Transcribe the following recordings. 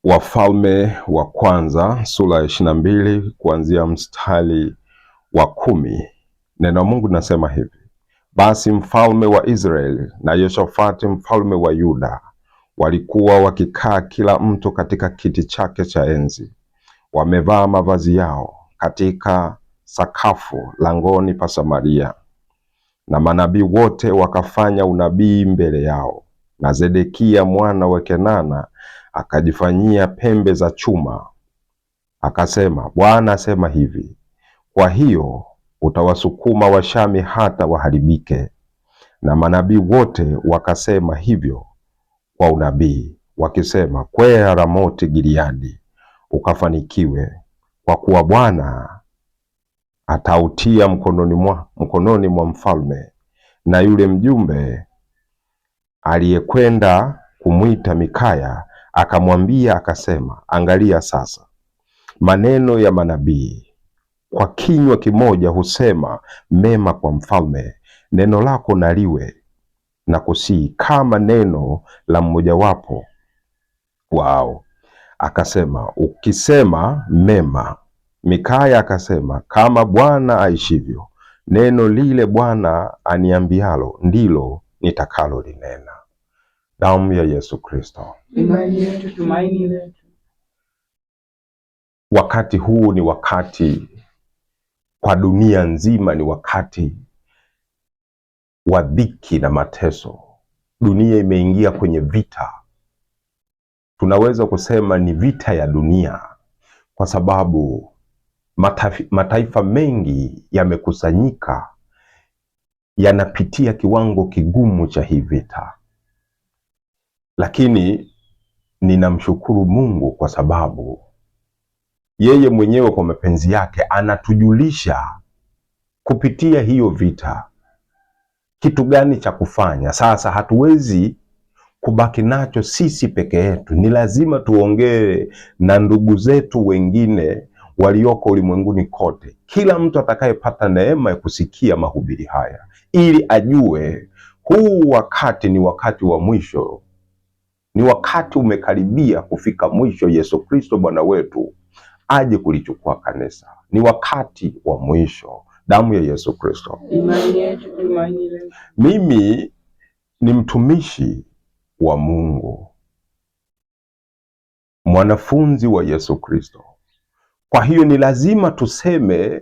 Wafalme wa kwanza sura ya 22 kuanzia mstari wa 10. Neno la Mungu linasema hivi: basi mfalme wa Israeli na Yehoshafati mfalme wa Yuda walikuwa wakikaa kila mtu katika kiti chake cha enzi, wamevaa mavazi yao katika sakafu langoni pa Samaria. Na manabii wote wakafanya unabii mbele yao, na Zedekia mwana wa Kenana akajifanyia pembe za chuma, akasema, Bwana asema hivi, kwa hiyo utawasukuma Washami hata waharibike. Na manabii wote wakasema hivyo kwa unabii, wakisema, kwea Ramoti Gileadi ukafanikiwe, kwa kuwa Bwana atautia mkononi mwa mfalme. Na yule mjumbe aliyekwenda kumwita Mikaya akamwambia akasema, angalia sasa, maneno ya manabii kwa kinywa kimoja husema mema kwa mfalme. Neno lako na liwe na kusii kama neno la mmojawapo wao. Akasema, ukisema mema. Mikaya akasema, kama Bwana aishivyo, neno lile Bwana aniambialo ndilo nitakalo linena. Damu ya Yesu Kristo, imani yetu, tumaini letu. Wakati huu ni wakati kwa dunia nzima, ni wakati wa dhiki na mateso. Dunia imeingia kwenye vita. Tunaweza kusema ni vita ya dunia, kwa sababu mataifa mengi yamekusanyika, yanapitia kiwango kigumu cha hii vita. Lakini ninamshukuru Mungu kwa sababu yeye mwenyewe kwa mapenzi yake anatujulisha kupitia hiyo vita kitu gani cha kufanya. Sasa hatuwezi kubaki nacho sisi peke yetu, ni lazima tuongee na ndugu zetu wengine walioko ulimwenguni kote, kila mtu atakayepata neema ya kusikia mahubiri haya, ili ajue huu wakati ni wakati wa mwisho, ni wakati umekaribia kufika mwisho. Yesu Kristo Bwana wetu aje kulichukua kanisa, ni wakati wa mwisho. Damu ya Yesu Kristo, imani yetu, tumaini letu. Mimi ni mtumishi wa Mungu, mwanafunzi wa Yesu Kristo. Kwa hiyo ni lazima tuseme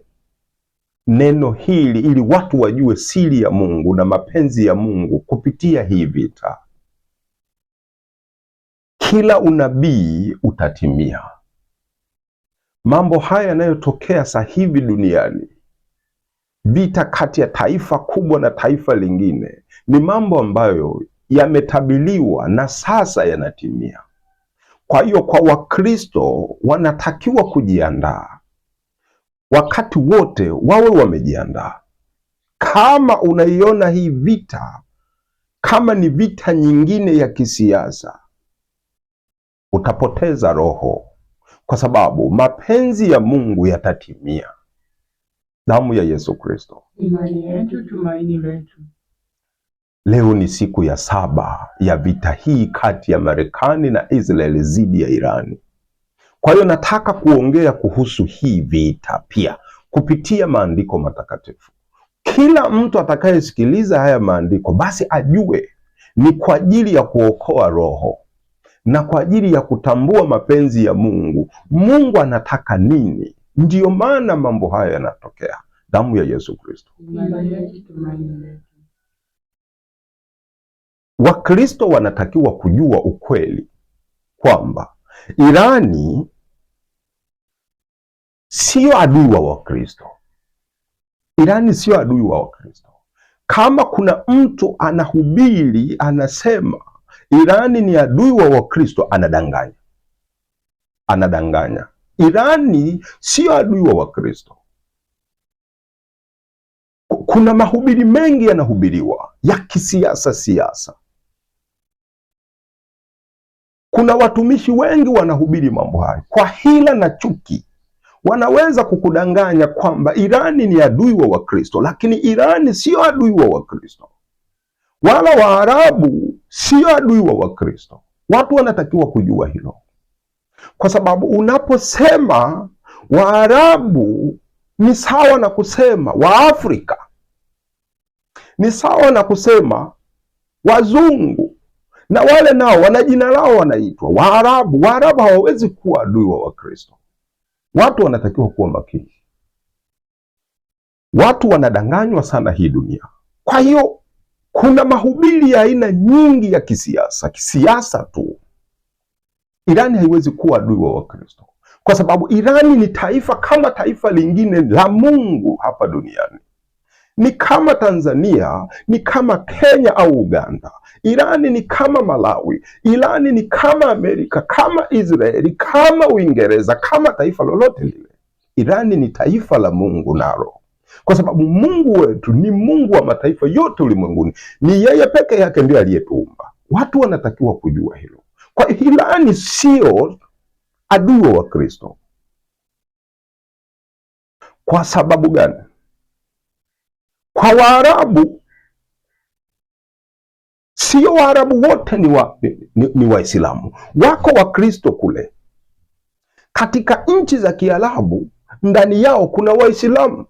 neno hili ili watu wajue siri ya Mungu na mapenzi ya Mungu kupitia hii vita. Kila unabii utatimia. Mambo haya yanayotokea sasa hivi duniani, vita kati ya taifa kubwa na taifa lingine, ni mambo ambayo yametabiliwa na sasa yanatimia. Kwa hiyo kwa Wakristo wanatakiwa kujiandaa, wakati wote wawe wamejiandaa. Kama unaiona hii vita kama ni vita nyingine ya kisiasa, utapoteza roho, kwa sababu mapenzi ya Mungu yatatimia. Damu ya Yesu Kristo, imani yetu, tumaini letu. Leo ni siku ya 7 ya vita hii kati ya Marekani na Israeli dhidi ya Irani. Kwa hiyo nataka kuongea kuhusu hii vita pia kupitia maandiko matakatifu. Kila mtu atakayesikiliza haya maandiko basi ajue ni kwa ajili ya kuokoa roho na kwa ajili ya kutambua mapenzi ya Mungu. Mungu anataka nini? Ndiyo maana mambo haya yanatokea. Damu ya Yesu Kristo, imani yetu, tumaini letu. Wakristo wanatakiwa kujua ukweli kwamba Irani sio adui wa Wakristo. Irani sio adui wa Wakristo. Kama kuna mtu anahubiri anasema Irani ni adui wa Wakristo, anadanganya. Irani sio adui wa Wakristo. Kuna mahubiri mengi yanahubiriwa ya kisiasa. Kuna watumishi wengi wanahubiri mambo haya kwa hila na chuki. Wanaweza kukudanganya kwamba Irani ni adui wa Wakristo, lakini Irani sio adui wa Wakristo, wala Waarabu sio adui wa Wakristo. Watu wanatakiwa kujua hilo. kwa sababu unaposema Waarabu ni sawa na kusema Waafrika, ni sawa na kusema Wazungu, na wale nao wana jina lao, wanaitwa Waarabu. Waarabu hawawezi kuwa adui wa Wakristo. Watu wanatakiwa kuwa makini. Watu wanadanganywa sana hii dunia. Kwa hiyo kuna mahubiri ya aina nyingi ya kisiasa tu. Irani haiwezi kuwa adui wa Wakristo kwa sababu Irani ni taifa kama taifa lingine la Mungu hapa duniani. Ni kama Tanzania, ni kama Kenya au Uganda. Irani ni kama Malawi. Irani ni kama Amerika, kama Israeli, kama Uingereza, kama taifa lolote lile. Irani ni taifa la Mungu nalo, kwa sababu Mungu wetu ni Mungu wa mataifa yote ulimwenguni. Ni yeye peke yake ndiye aliyetuumba. Watu wanatakiwa kujua hilo. Kwa hiyo Irani sio adui wa Kristo. Kwa sababu gani? Kwa Waarabu, sio Waarabu wote ni Waislamu. Wako Wakristo kule. Katika nchi za Kiarabu ndani yao kuna Waislamu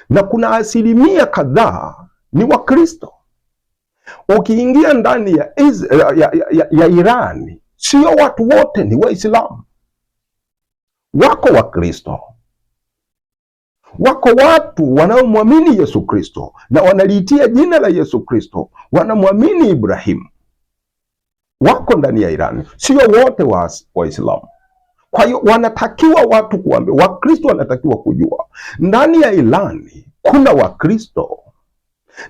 na kuna asilimia kadhaa ni Wakristo. Ukiingia ndani ya Irani, sio watu wote ni Waislamu. Wako Wakristo, wako watu wanaomwamini Yesu Kristo na wanaliitia jina la Yesu Kristo, wanamwamini Ibrahimu. Wako ndani ya Irani, sio wote Waislamu. Kwa hiyo wanatakiwa watu kuambia, Wakristo wanatakiwa kujua ndani ya Irani kuna Wakristo.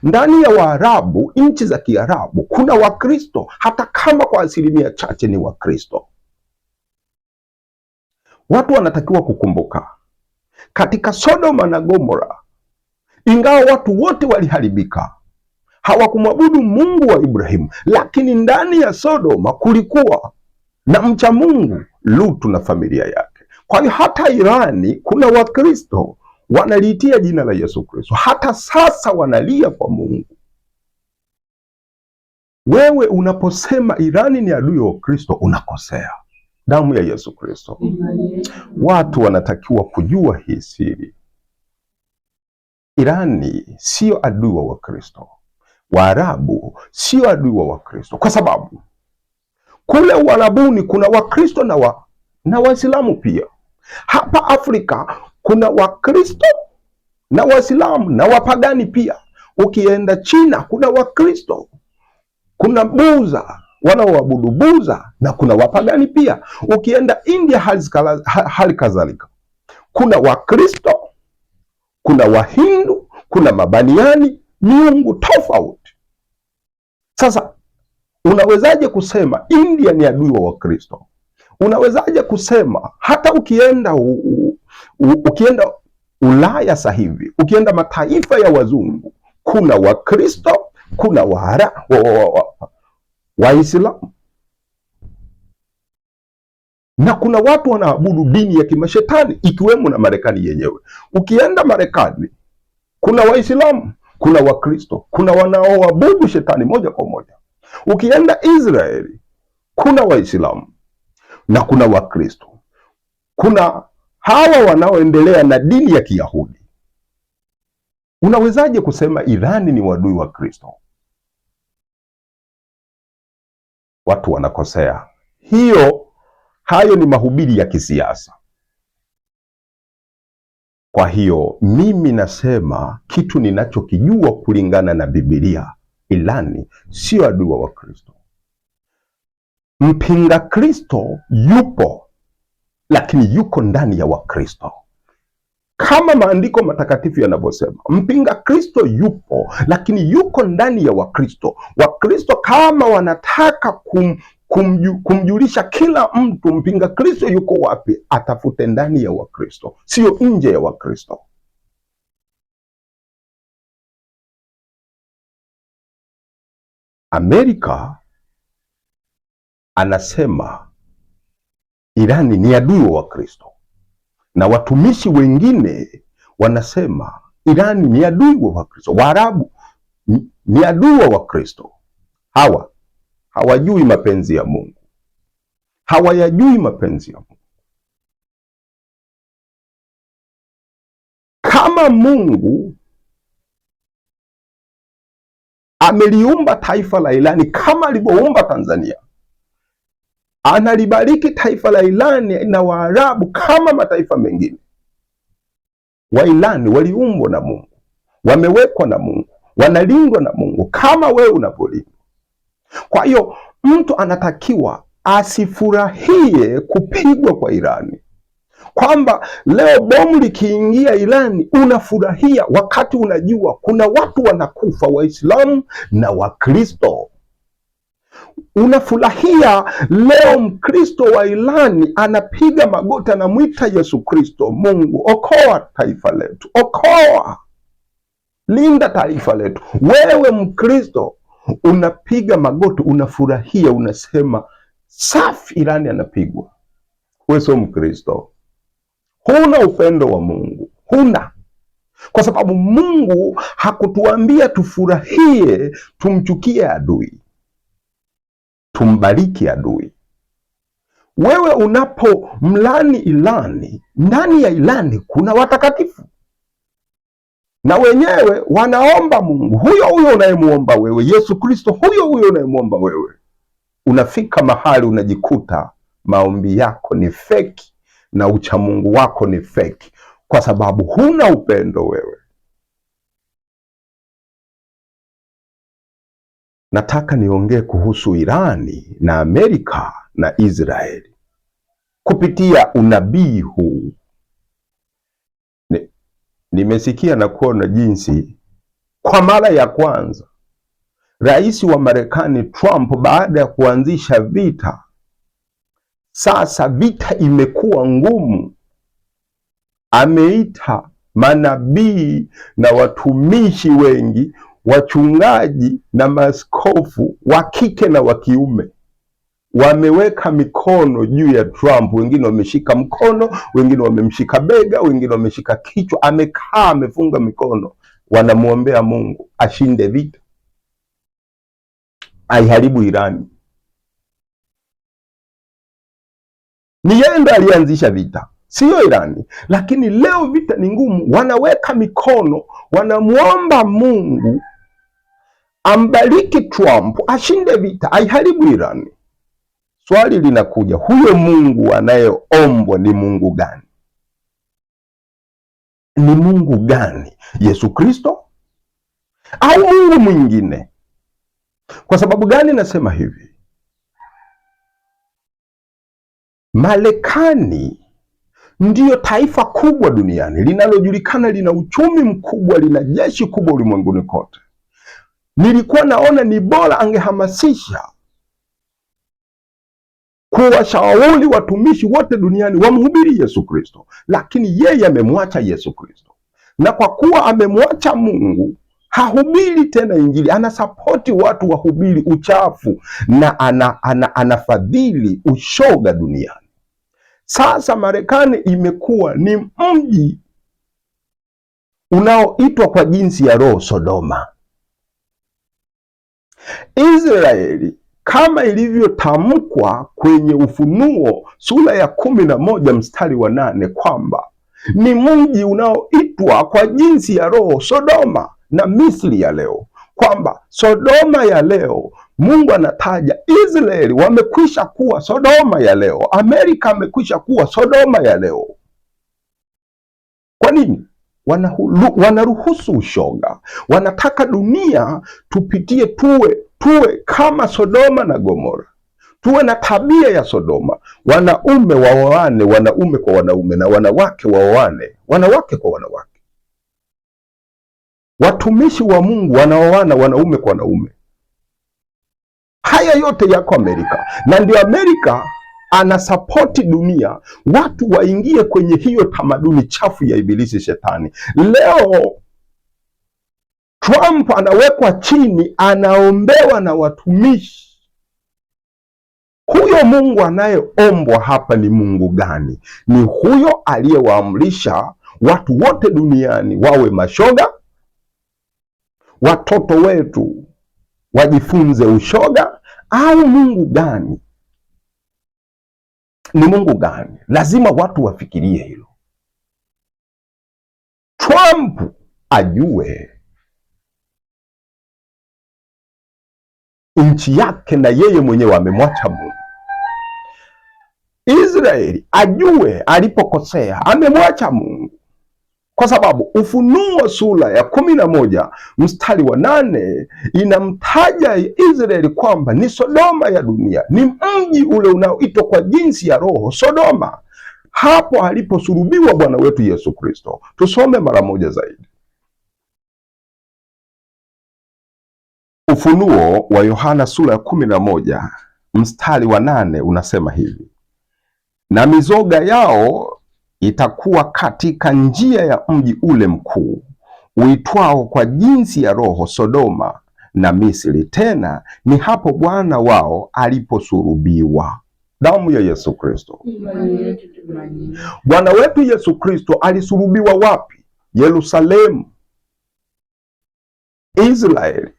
Ndani ya Waarabu, nchi za Kiarabu, kuna Wakristo, hata kama kwa asilimia chache ni Wakristo. Watu wanatakiwa kukumbuka, katika Sodoma na Gomora, ingawa watu wote waliharibika, hawakumwabudu Mungu wa Ibrahimu, lakini ndani ya Sodoma kulikuwa na mcha Mungu, Lutu na familia yake. Kwa hiyo hata Irani kuna Wakristo wanaliitia jina la Yesu Kristo, hata sasa wanalia kwa Mungu. Wewe unaposema Irani ni adui wa Kristo, unakosea. Damu ya Yesu Kristo. Watu wanatakiwa kujua hii siri. Irani sio adui wa Wakristo. Waarabu sio adui wa Wakristo, kwa sababu kule Uarabuni kuna Wakristo na Waislamu pia. Hapa Afrika kuna Wakristo na Waislamu na wapagani pia. Ukienda China kuna Wakristo, kuna Buza, wanaoabudu Buza, na kuna wapagani pia. Ukienda India hali kadhalika, kuna Wakristo, kuna Wahindu, kuna Mabaniani, miungu tofauti. Sasa unawezaje kusema India ni adui wa Wakristo? Unawezaje kusema hata ukienda Ulaya sasa hivi, ukienda mataifa ya wazungu, kuna Wakristo, kuna Waislamu na kuna watu wanaabudu dini ya kimashetani, ikiwemo na Marekani yenyewe. Ukienda Marekani kuna Waislamu, kuna Wakristo, kuna wanaoabudu shetani moja kwa moja. Ukienda Israeli kuna Waislamu na kuna Wakristo, kuna hawa wanaoendelea na dini ya Kiyahudi. Unawezaje kusema Irani ni wadui wa Kristo? Watu wanakosea. Hayo ni mahubiri ya kisiasa. Kwa hiyo mimi nasema kitu ninachokijua kulingana na Biblia, Irani sio adui wa Kristo. Mpinga Kristo yupo, lakini yuko ndani ya Wakristo. Kama maandiko matakatifu yanavyosema, mpinga Kristo yupo, lakini yuko ndani ya Wakristo. Wakristo kama wanataka kumjulisha kila mtu mpinga Kristo yuko wapi, atafute ndani ya Wakristo, sio nje ya Wakristo. Amerika anasema Irani ni adui wa Wakristo, na watumishi wengine wanasema Irani ni adui wa Wakristo. Waarabu ni adui wa Wakristo. Hawajui mapenzi ya Mungu, hawayajui mapenzi ya Mungu. kama Mungu ameliumba taifa la Irani kama alivyoumba Tanzania, analibariki taifa la Irani na Waarabu kama mataifa mengine. Wairani waliumbwa na Mungu, wamewekwa na Mungu, wanalindwa na Mungu kama wewe unapolindwa. Kwa hiyo mtu anatakiwa asifurahie kupigwa kwa Irani, kwamba leo bomu likiingia Irani unafurahia, wakati unajua kuna watu wanakufa, Waislamu na Wakristo. Unafurahia leo Mkristo wa Irani anapiga magoti, anamwita Yesu Kristo, Mungu okoa taifa letu, okoa, linda taifa letu. Wewe Mkristo unapiga magoti, unafurahia, unasema safi, Irani anapigwa. Wewe sio Mkristo, huna upendo wa Mungu, huna. Kwa sababu Mungu hakutuambia tufurahie, tumchukie adui, tumbariki adui. Wewe unapomlani Irani, ndani ya Irani kuna watakatifu na wenyewe wanaomba Mungu huyo huyo unayemuomba wewe, Yesu Kristo huyo huyo unayemuomba wewe. Unafika mahali unajikuta maombi yako ni feki na uchamungu wako ni feki, kwa sababu huna upendo wewe. Nataka niongee kuhusu Irani na Amerika na Israeli kupitia unabii huu. Nimesikia na kuona jinsi kwa mara ya kwanza rais wa Marekani Trump, baada ya kuanzisha vita, sasa vita imekuwa ngumu, ameita manabii na watumishi wengi, wachungaji na maaskofu wa kike na wa kiume, wameweka mikono juu ya Trump. Wengine wameshika mkono, wengine wamemshika bega, wengine wameshika kichwa. Amekaa amefunga mikono, wanamwombea Mungu ashinde vita, aiharibu Irani. Ni yeye ndo alianzisha vita, siyo Irani. Lakini leo vita ni ngumu, wanaweka mikono, wanamwomba Mungu ambariki Trump ashinde vita, aiharibu Irani. Swali linakuja, huyo Mungu anayeombwa ni Mungu gani? Ni Mungu gani? Yesu Kristo au Mungu mwingine? Kwa sababu gani nasema hivi? Marekani ndiyo taifa kubwa duniani linalojulikana, lina uchumi mkubwa, lina jeshi kubwa ulimwenguni kote. Nilikuwa naona ni bora angehamasisha kuwashauri watumishi wote duniani wamhubiri Yesu Kristo, lakini yeye amemwacha Yesu Kristo, na kwa kuwa amemwacha Mungu hahubiri tena Injili, anasapoti watu wahubiri uchafu na anafadhili ushoga duniani. Sasa Marekani imekuwa ni mji unaoitwa kwa jinsi ya roho Sodoma. Israeli kama ilivyotamkwa kwenye Ufunuo sura ya 11 mstari wa 8 kwamba ni mji unaoitwa kwa jinsi ya roho Sodoma na Misri ya leo, kwamba Sodoma ya leo Mungu anataja Israeli wamekwisha kuwa Sodoma ya leo, Amerika amekwisha kuwa Sodoma ya leo. Kwa nini? Wanaruhusu ushoga, wanataka dunia tupitie, tuwe kama Sodoma na Gomora, tuwe na tabia ya Sodoma. Wanaume waoane wanaume kwa wanaume, na wanawake waoane wanawake kwa wanawake. Watumishi wa Mungu wanaoana wanaume kwa wanaume. Haya yote yako Amerika, na ndio Amerika anasapoti dunia watu waingie kwenye hiyo tamaduni chafu ya ibilisi shetani. Leo Trump anawekwa chini, anaombewa na watumishi. Huyo Mungu anayeombwa hapa ni Mungu gani? Ni huyo aliyewaamrisha watu wote duniani wawe mashoga, watoto wetu wajifunze ushoga, au Mungu gani? Ni Mungu gani? Lazima watu wafikirie hilo. Trump ajue nchi yake na yeye mwenyewe amemwacha Mungu. Israeli ajue alipokosea, amemwacha Mungu, kwa sababu Ufunuo sura ya 11 mstari wa 8 inamtaja Israeli kwamba ni Sodoma ya dunia, ni mji ule unaoitwa kwa jinsi ya roho Sodoma, hapo aliposulubiwa Bwana wetu Yesu Kristo. Tusome mara moja zaidi. Ufunuo wa Yohana sura ya 11 mstari wa 8 unasema hivi: na mizoga yao itakuwa katika njia ya mji ule mkuu uitwao kwa jinsi ya roho Sodoma na Misri, tena ni hapo Bwana wao aliposulubiwa. Damu ya Yesu Kristo. Bwana wetu Yesu Kristo alisulubiwa wapi? Yerusalemu, Israeli.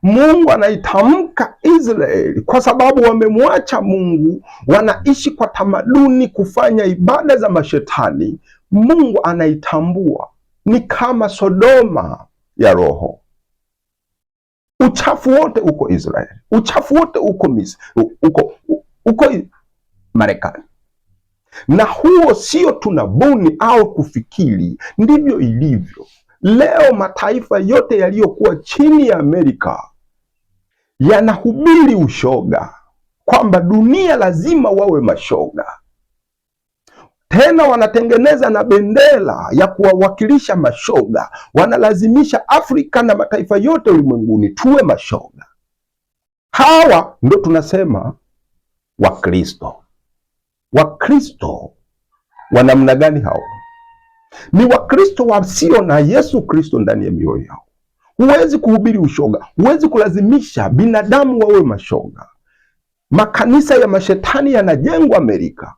Mungu anaitamka Israeli kwa sababu wamemwacha Mungu, wanaishi kwa tamaduni, kufanya ibada za mashetani. Mungu anaitambua ni kama Sodoma ya roho. Uchafu wote uko Israeli, uchafu wote uko Misri, uko Marekani. Na huo sio tunabuni au kufikiri, ndivyo ilivyo. Leo mataifa yote yaliyokuwa chini ya Amerika yanahubiri ushoga, kwamba dunia lazima wawe mashoga. Tena wanatengeneza na bendera ya kuwawakilisha mashoga, wanalazimisha Afrika na mataifa yote ulimwenguni tuwe mashoga. Hawa ndo tunasema Wakristo. Wakristo wa namna gani hao? Ni Wakristo wasio na Yesu Kristo ndani ya mioyo yao. Huwezi kuhubiri ushoga, huwezi kulazimisha binadamu wawe mashoga. Makanisa ya mashetani yanajengwa Amerika.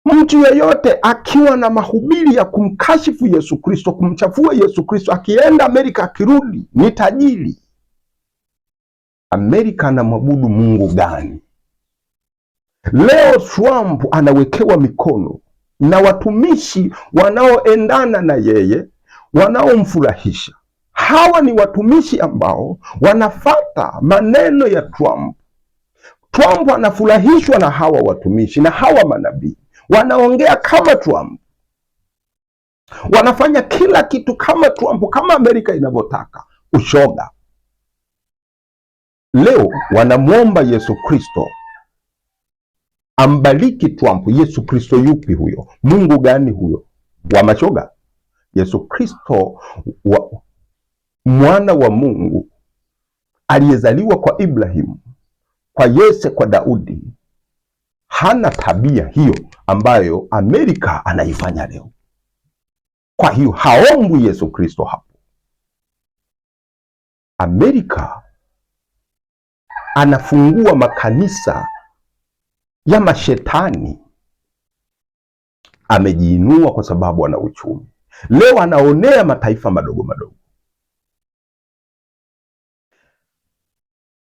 Mtu yeyote akiwa na mahubiri ya kumkashifu Yesu Kristo, kumchafua Yesu Kristo, akienda Amerika akirudi ni tajiri. Amerika anamwabudu Mungu gani? Leo Trump anawekewa mikono na watumishi wanaoendana na yeye, wanaomfurahisha. Hawa ni watumishi ambao wanafata maneno ya Trump. Trump anafurahishwa na hawa watumishi na hawa manabii, wanaongea kama Trump, wanafanya kila kitu kama Trump, kama Amerika inavyotaka. Ushoga. Leo wanamwomba Yesu Kristo ambariki Trump. Yesu Kristo yupi huyo? Mungu gani huyo wa mashoga? Yesu Kristo mwana wa Mungu aliyezaliwa kwa Ibrahimu, kwa Yese, kwa Daudi, hana tabia hiyo ambayo Amerika anaifanya leo. Kwa hiyo haombwi Yesu Kristo hapo. Amerika anafungua makanisa ya mashetani. Amejiinua kwa sababu ana uchumi. Leo anaonea mataifa madogo madogo.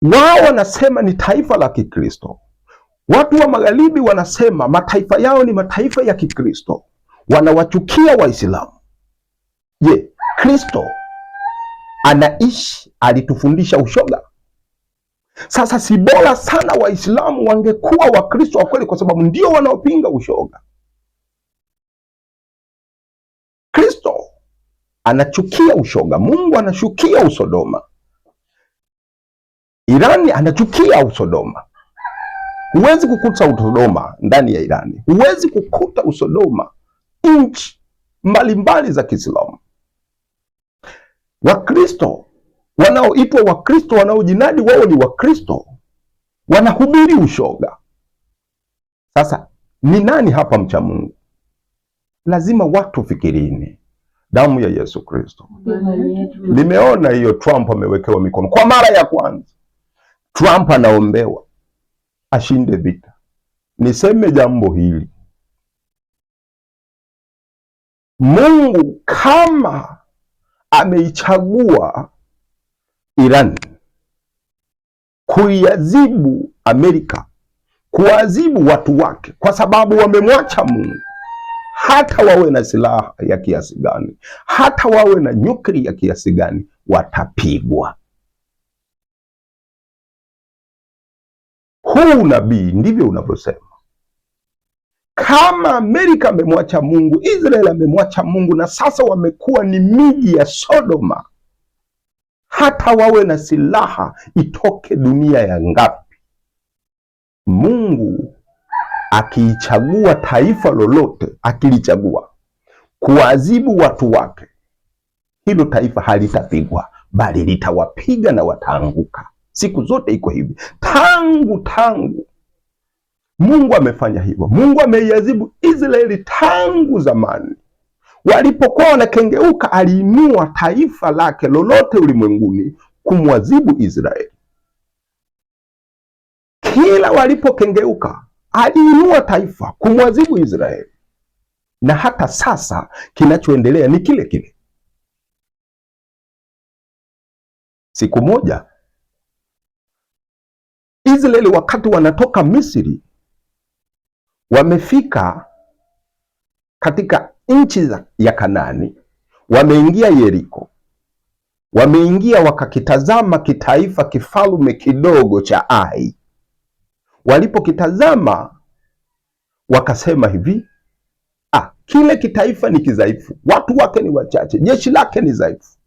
Wao wanasema ni taifa la Kikristo. Watu wa magharibi wanasema mataifa yao ni mataifa ya Kikristo, wanawachukia Waislamu. Je, Kristo anaishi, alitufundisha ushoga? Sasa si bora sana Waislamu wangekuwa Wakristo wa kweli, kwa sababu ndio wanaopinga ushoga. Kristo anachukia ushoga, Mungu anachukia usodoma, Irani anachukia usodoma. Huwezi kukuta usodoma ndani ya Irani, huwezi kukuta usodoma nchi mbalimbali za Kiislamu. Wakristo wanaoitwa Wakristo, wanaojinadi wao ni Wakristo, wanahubiri ushoga. Sasa ni nani hapa mcha Mungu? Lazima watu fikirini. Damu ya Yesu Kristo. Nimeona hiyo Trump amewekewa mikono kwa mara ya kwanza. Trump anaombewa ashinde vita. Niseme jambo hili, Mungu kama ameichagua Iran kuiadhibu Amerika, kuadhibu watu wake kwa sababu wamemwacha Mungu, hata wawe na silaha ya kiasi gani, hata wawe na nyuklia ya kiasi gani, watapigwa. Huu nabii ndivyo unavyosema. Kama Amerika amemwacha Mungu, Israeli amemwacha Mungu, na sasa wamekuwa ni miji ya Sodoma, hata wawe na silaha itoke dunia ya ngapi, Mungu akiichagua taifa lolote, akilichagua kuadhibu watu wake, hilo taifa halitapigwa, bali litawapiga na wataanguka. Siku zote iko hivi, tangu Mungu amefanya hivyo. Mungu ameiadhibu Israeli tangu zamani. Walipokuwa wanakengeuka, aliinua taifa lake lolote ulimwenguni kumwadhibu Israeli. Kila walipokengeuka, aliinua taifa kumwadhibu Israeli. Na hata sasa kinachoendelea ni kile kile. Siku moja Israeli wakati wanatoka Misri, wamefika katika nchi ya Kanaani, wameingia Yeriko, wameingia wakakitazama kitaifa kifalume kidogo cha Ai. Walipokitazama wakasema hivi, kile kitaifa ni kidhaifu, watu wake ni wachache, jeshi lake ni dhaifu,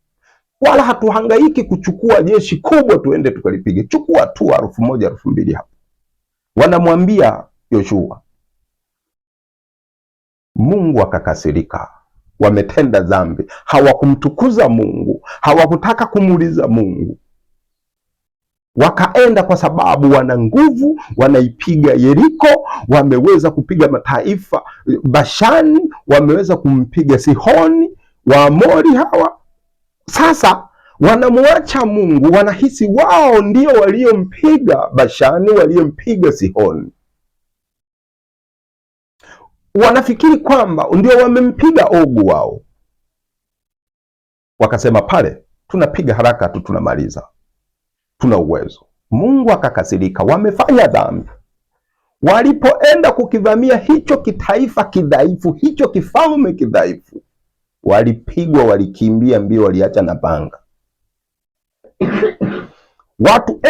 wala hatuhangaiki kuchukua jeshi kubwa tuende tukalipige, chukua tu 1000 2000 hapo. Wanamwambia Yoshua. Mungu akakasirika, wametenda dhambi, hawakumtukuza Mungu, hawakutaka kumuuliza Mungu. Wakaenda kwa sababu wana nguvu, wanaipiga Yeriko, wameweza kupiga mataifa Bashani, wameweza kumpiga Sihoni, Waamori hawa. Sasa wanamwacha Mungu, wanahisi wao ndio waliompiga Bashani, waliompiga Sihoni. Wanafikiri kwamba ndio wamempiga Ogu wao. Wakasema pale, tunapiga haraka tu, tunamaliza, tuna uwezo. Mungu akakasirika, wamefanya dhambi. Walipoenda kukivamia hicho kitaifa kidhaifu, hicho kifalme kidhaifu, walipigwa, walikimbia mbio, waliacha na panga. Watu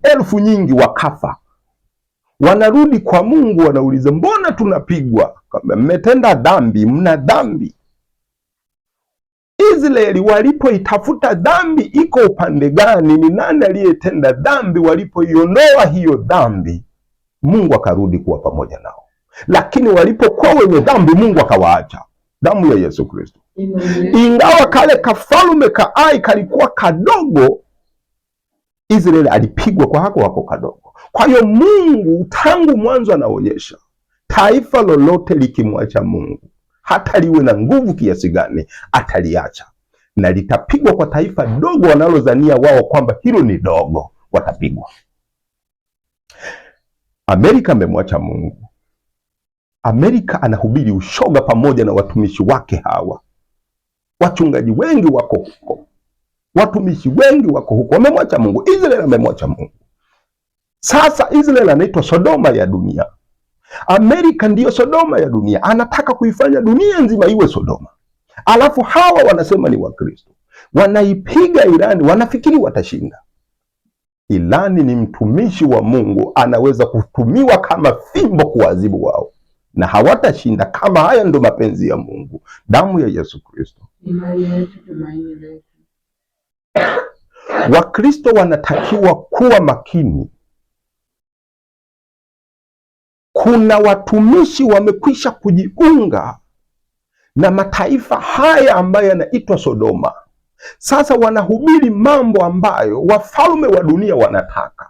elfu nyingi wakafa. Wanarudi kwa Mungu, wanauliza, mbona tunapigwa? Mmetenda dhambi, mna dhambi. Israeli walipoitafuta dhambi iko upande gani, ni nani aliyetenda dhambi, walipoiondoa hiyo dhambi, Mungu akarudi kuwa pamoja nao. Lakini walipokuwa wenye dhambi, Mungu akawaacha. Damu ya Yesu Kristo. Ingawa kale kafalume ka Ai kalikuwa kadogo, Israeli alipigwa kwa hako kadogo. Kwa hiyo Mungu tangu mwanzo anaonyesha taifa lolote likimwacha Mungu, hata liwe na nguvu kiasi gani, ataliacha na litapigwa kwa taifa dogo wanalozania wao kwamba hilo ni dogo, watapigwa. Amerika amemwacha Mungu. Amerika anahubiri ushoga pamoja na watumishi wake hawa. Wachungaji wengi wako huko, watumishi wengi wako huko, wamemwacha Mungu. Israeli amemwacha Mungu. Sasa Israeli anaitwa Sodoma ya dunia. Amerika ndiyo Sodoma ya dunia, anataka kuifanya dunia nzima iwe Sodoma. Alafu hawa wanasema ni Wakristo, wanaipiga Irani, wanafikiri watashinda. Irani ni mtumishi wa Mungu, anaweza kutumiwa kama fimbo kuadhibu wao, na hawatashinda kama haya ndo mapenzi ya Mungu. Damu ya Yesu Kristo. Wakristo wanatakiwa kuwa makini. Kuna watumishi wamekwisha kujiunga na mataifa haya ambayo yanaitwa Sodoma. Sasa wanahubiri mambo ambayo wafalme wa dunia wanataka.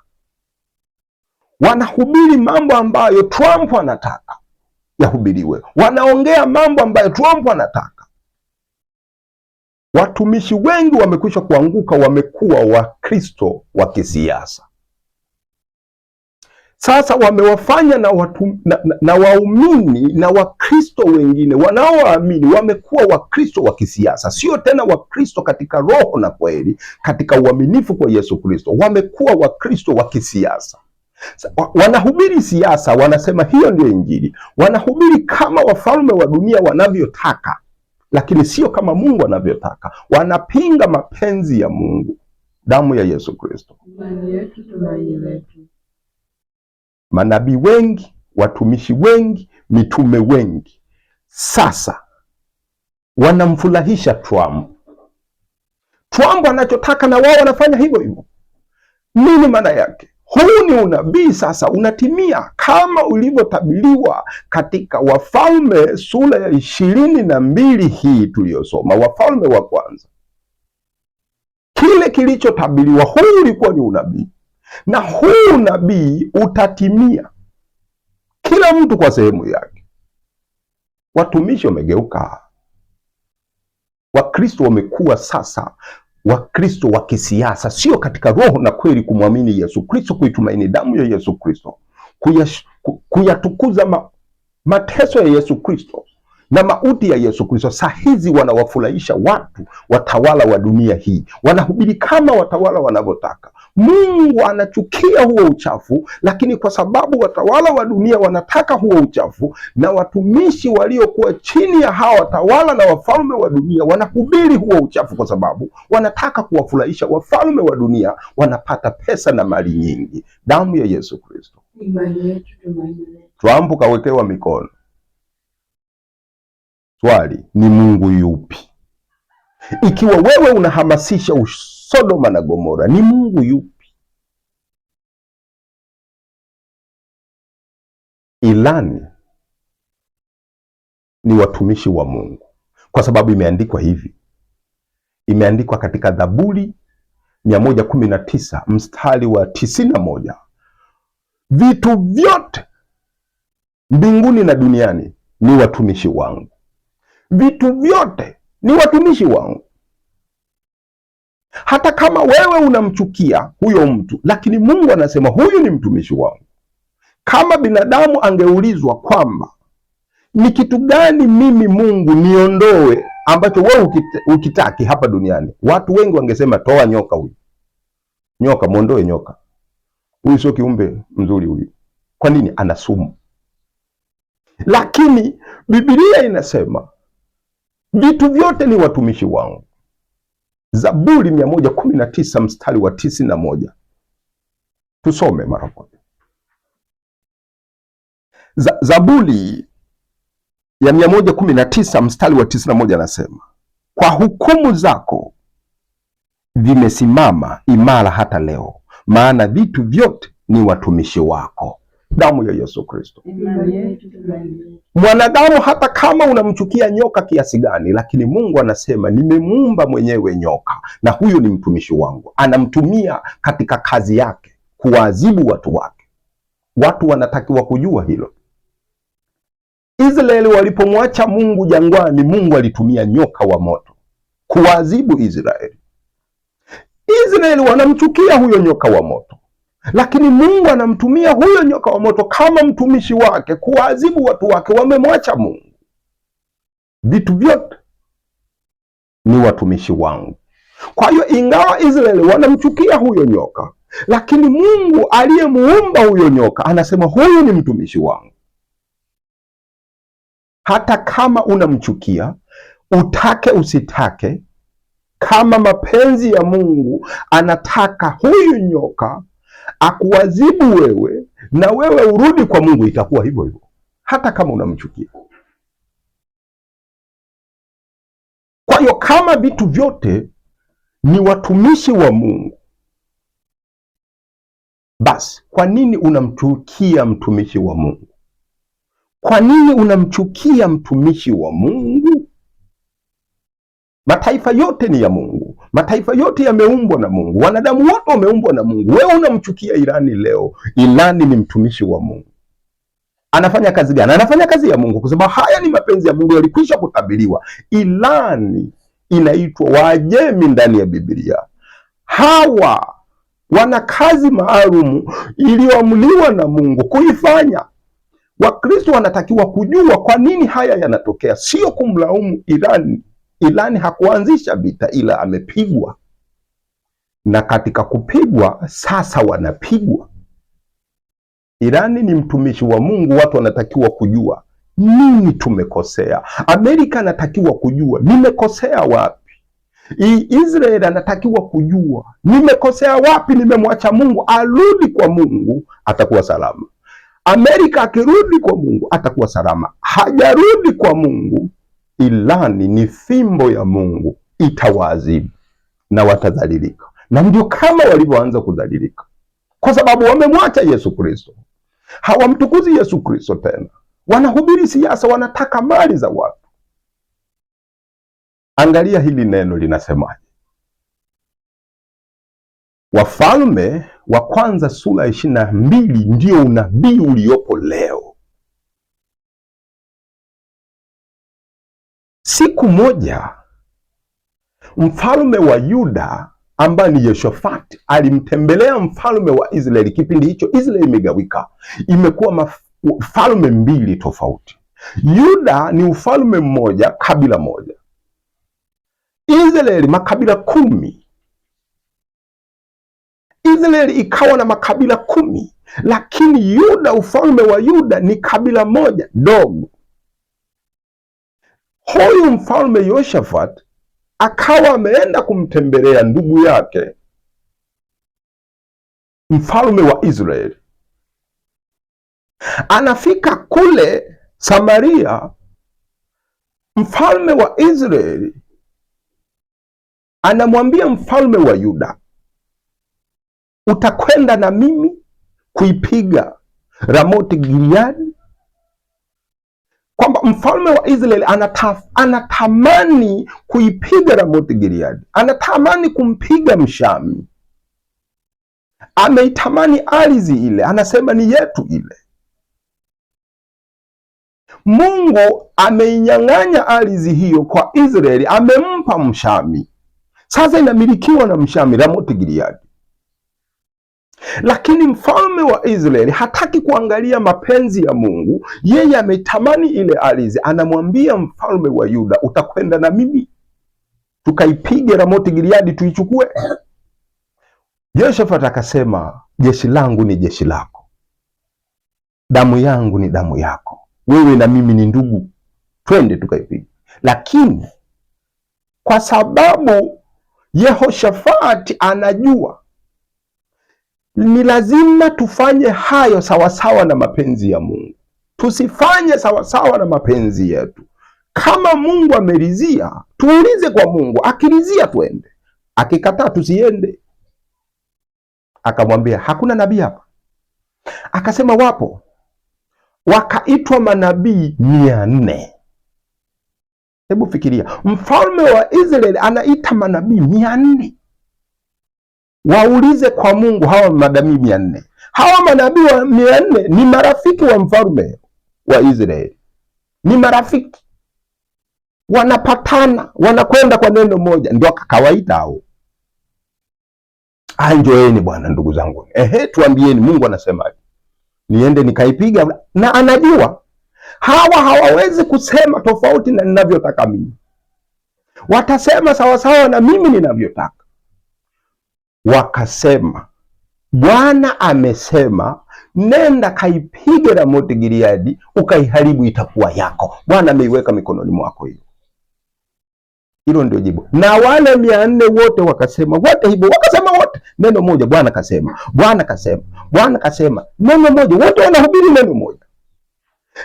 Wanahubiri mambo ambayo Trump anataka yahubiriwe. Wanaongea mambo ambayo Trump anataka. Watumishi wengi wamekwisha kuanguka, wamekuwa Wakristo wa kisiasa. Sasa wamewafanya na waumini na Wakristo wengine wanaoamini wamekuwa Wakristo wa kisiasa, sio tena Wakristo katika roho na kweli, katika uaminifu kwa Yesu Kristo. Wamekuwa Wakristo wa kisiasa. Wanahubiri siasa, wanasema hiyo ndio Injili. Wanahubiri kama wafalme wa dunia wanavyotaka, lakini sio kama Mungu anavyotaka. Wanapinga mapenzi ya Mungu. Damu ya Yesu Kristo. Imani yetu, tumaini letu. Manabii wengi, watumishi wengi, mitume wengi sasa wanamfurahisha Trump. Trump anachotaka na wao wanafanya hivyo hivyo. Nini maana yake? Huu ni unabii sasa unatimia kama ulivyotabiriwa katika Wafalme sura ya 22 hii tuliyosoma, Wafalme wa kwanza. Kile kilichotabiriwa, huu ulikuwa ni unabii, na huu unabii utatimia, kila mtu kwa sehemu yake. Watumishi wamegeuka, Wakristo wamekuwa sasa Wakristo wa kisiasa, sio katika roho na kweli kumwamini Yesu Kristo, kuitumaini damu ya Yesu Kristo, kuyatukuza mateso ya Yesu Kristo na mauti ya Yesu Kristo. Saa hizi wanawafurahisha watu, watawala wa dunia hii, wanahubiri kama watawala wanavyotaka. Mungu anachukia huo uchafu, lakini kwa sababu watawala wa dunia wanataka huo uchafu, na watumishi waliokuwa chini ya hawa watawala na wafalme wa dunia wanahubiri huo uchafu, kwa sababu wanataka kuwafurahisha wafalme wa dunia, wanapata pesa na mali nyingi. Damu ya Yesu Kristo. Imani yetu, tumaini letu. Trump kawekewa mikono. Swali ni Mungu yupi? Ikiwa wewe unahamasisha Sodoma na Gomora, ni Mungu yupi? Ilani ni watumishi wa Mungu, kwa sababu imeandikwa hivi. Imeandikwa katika Zaburi 119 mstari wa 91, vitu vyote mbinguni na duniani ni watumishi wangu. Vitu vyote ni watumishi wangu. Hata kama wewe unamchukia huyo mtu, lakini Mungu anasema huyu ni mtumishi wangu. Kama binadamu angeulizwa kwamba ni kitu gani mimi Mungu niondoe ambacho wewe ukitaki hapa duniani, watu wengi wangesema toa nyoka huyu. Nyoka, muondoe nyoka. Huyu sio kiumbe mzuri huyu. Kwa nini? Ana sumu. Lakini Biblia inasema vitu vyote ni watumishi wangu. Zaburi 119 mstari wa 91. Tusome mara moja. Zaburi ya 119 mstari wa 91 anasema, kwa hukumu zako vimesimama imara hata leo, maana vitu vyote ni watumishi wako. Damu ya Yesu Kristo. Mwanadamu hata kama unamchukia nyoka kiasi gani, lakini Mungu anasema nimemuumba mwenyewe nyoka, na huyu ni mtumishi wangu. Anamtumia katika kazi yake kuwaadhibu watu wake. Watu wanatakiwa kujua hilo. Israeli walipomwacha Mungu jangwani, Mungu alitumia nyoka wa moto kuwaadhibu Israeli. Israeli wanamchukia huyo nyoka wa moto, lakini Mungu anamtumia huyo nyoka wa moto kama mtumishi wake kuwaadhibu watu wake. Wamemwacha Mungu. Vitu vyote ni watumishi wangu. Kwa hiyo ingawa Israeli wanamchukia huyo nyoka, lakini Mungu aliyemuumba huyo nyoka anasema huyu ni mtumishi wangu. Hata kama unamchukia, utake usitake, kama mapenzi ya Mungu anataka huyu nyoka akuadhibu wewe na wewe urudi kwa Mungu, itakuwa hivyo hivyo, hata kama unamchukia. Kwa hiyo kama vitu vyote ni watumishi wa Mungu, basi kwa nini unamchukia mtumishi wa Mungu? Kwa nini unamchukia mtumishi wa Mungu? Mataifa yote ni ya Mungu. Mataifa yote yameumbwa na Mungu. Wanadamu wote wameumbwa na Mungu. Wewe unamchukia Irani leo. Irani ni mtumishi wa Mungu. Anafanya kazi gani? Anafanya kazi ya Mungu, kwa sababu haya ni mapenzi ya Mungu, yalikwisha kutabiriwa. Irani inaitwa Waajemi ndani ya Biblia. Hawa wana kazi maalum iliyoamuliwa na Mungu kuifanya. Wakristo wanatakiwa kujua kwa nini haya yanatokea, sio kumlaumu Irani. Irani hakuanzisha vita, ila amepigwa, na katika kupigwa sasa wanapigwa. Irani ni mtumishi wa Mungu, watu wanatakiwa kujua nini tumekosea. Amerika anatakiwa kujua nimekosea wapi. Israeli anatakiwa kujua nimekosea wapi, nimemwacha Mungu. Arudi kwa Mungu, atakuwa salama. Amerika akirudi kwa Mungu atakuwa salama. Hajarudi kwa Mungu, Irani ni fimbo ya Mungu, itawaadhibu na watadhalilika, na ndio kama walivyoanza kudhalilika, kwa sababu wamemwacha Yesu Kristo. Hawamtukuzi Yesu Kristo tena, wanahubiri siasa, wanataka mali za watu. Angalia hili neno linasemaje. Wafalme wa Kwanza sura 22 ndio unabii uliopo leo. Siku moja mfalme wa Yuda ambaye ni Yehoshafati alimtembelea mfalme wa Israeli. Kipindi hicho Israeli imegawika, imekuwa falme mbili tofauti. Yuda ni ufalme mmoja, kabila moja. Israeli makabila 10. Israeli ikawa na makabila 10, lakini Yuda, ufalme wa Yuda ni kabila moja dogo. Huyu mfalme Yehoshafati akawa ameenda kumtembelea ndugu yake mfalme wa Israeli. Anafika kule Samaria, mfalme wa Israeli anamwambia mfalme wa Yuda, utakwenda na mimi kuipiga Ramoti Gileadi? Kwamba mfalme wa Israeli anatamani kuipiga Ramoti Gileadi, anatamani kumpiga Mshami, ameitamani ardhi ile, anasema ni yetu ile. Mungu ameinyang'anya ardhi hiyo kwa Israeli, amempa Mshami. Sasa inamilikiwa na Mshami, Ramoti Gileadi. Lakini mfalme wa Israeli hataki kuangalia mapenzi ya Mungu, yeye ametamani ile ardhi. Anamwambia mfalme wa Yuda, utakwenda na mimi tukaipige Ramoti Gileadi, tuichukue? Yehoshafati akasema, jeshi langu ni jeshi lako, damu yangu ni damu yako, wewe na mimi ni ndugu, twende tukaipige. Lakini kwa sababu Yehoshafati anajua ni lazima tufanye hayo sawasawa na mapenzi ya Mungu, tusifanye sawasawa na mapenzi yetu. Kama Mungu ameridhia, tuulize kwa Mungu, akiridhia twende, akikataa tusiende. Akamwambia, hakuna nabii hapa? Akasema wapo. Wakaitwa manabii 400. Hebu fikiria, mfalme wa Israeli anaita manabii 400. Waulize kwa Mungu hawa manabii 400. Hawa manabii wa 400 ni marafiki wa mfalme wa Israeli, ni marafiki, wanapatana, wanakwenda kwa neno moja. Ndio akawaita hao, anjoeni bwana, ndugu zangu, tuambieni Mungu anasemaje, niende nikaipiga. Na anajua hawa hawawezi kusema tofauti na ninavyotaka mimi, watasema sawasawa na mimi ninavyotaka. Wakasema, Bwana amesema nenda kaipige Ramoti Gileadi ukaiharibu, itakuwa yako. Bwana ameiweka mikononi mwako hiyo. Hilo ndio jibu. Na wale 400 wote wakasema, wote hivyo wakasema, wote neno moja, Bwana kasema, Bwana kasema, Bwana kasema, neno moja, wote wanahubiri neno moja.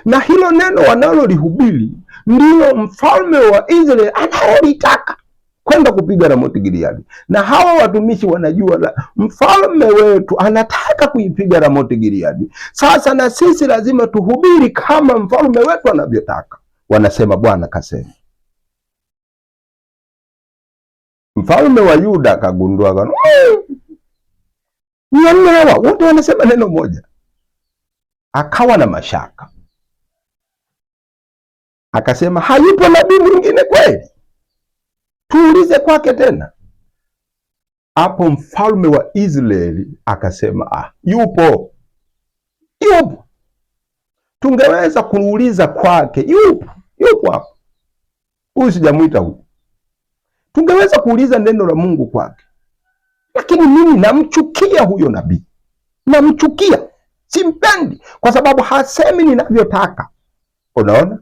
Na hilo neno wanalolihubiri ndilo mfalme wa Israeli analolitaka, kwenda kupiga Ramoti Gileadi. Na hawa watumishi wanajua mfalme wetu anataka kuipiga Ramoti Gileadi. Sasa na sisi lazima tuhubiri kama mfalme wetu anavyotaka. Wanasema Bwana kasema. Mfalme wa Yuda akagundua, ni hawa wote wanasema neno moja. Akawa na mashaka, akasema, hayupo nabii mwingine kweli? Tuulize kwake tena. Hapo mfalme wa Israeli akasema, yupo. Tungeweza kuuliza kwake, yupo hapo. Huyu sijamuita huyu. Tungeweza kuuliza neno la Mungu kwake. Lakini mimi namchukia huyo nabii. Namchukia. simpendi kwa sababu hasemi ninavyotaka. Unaona,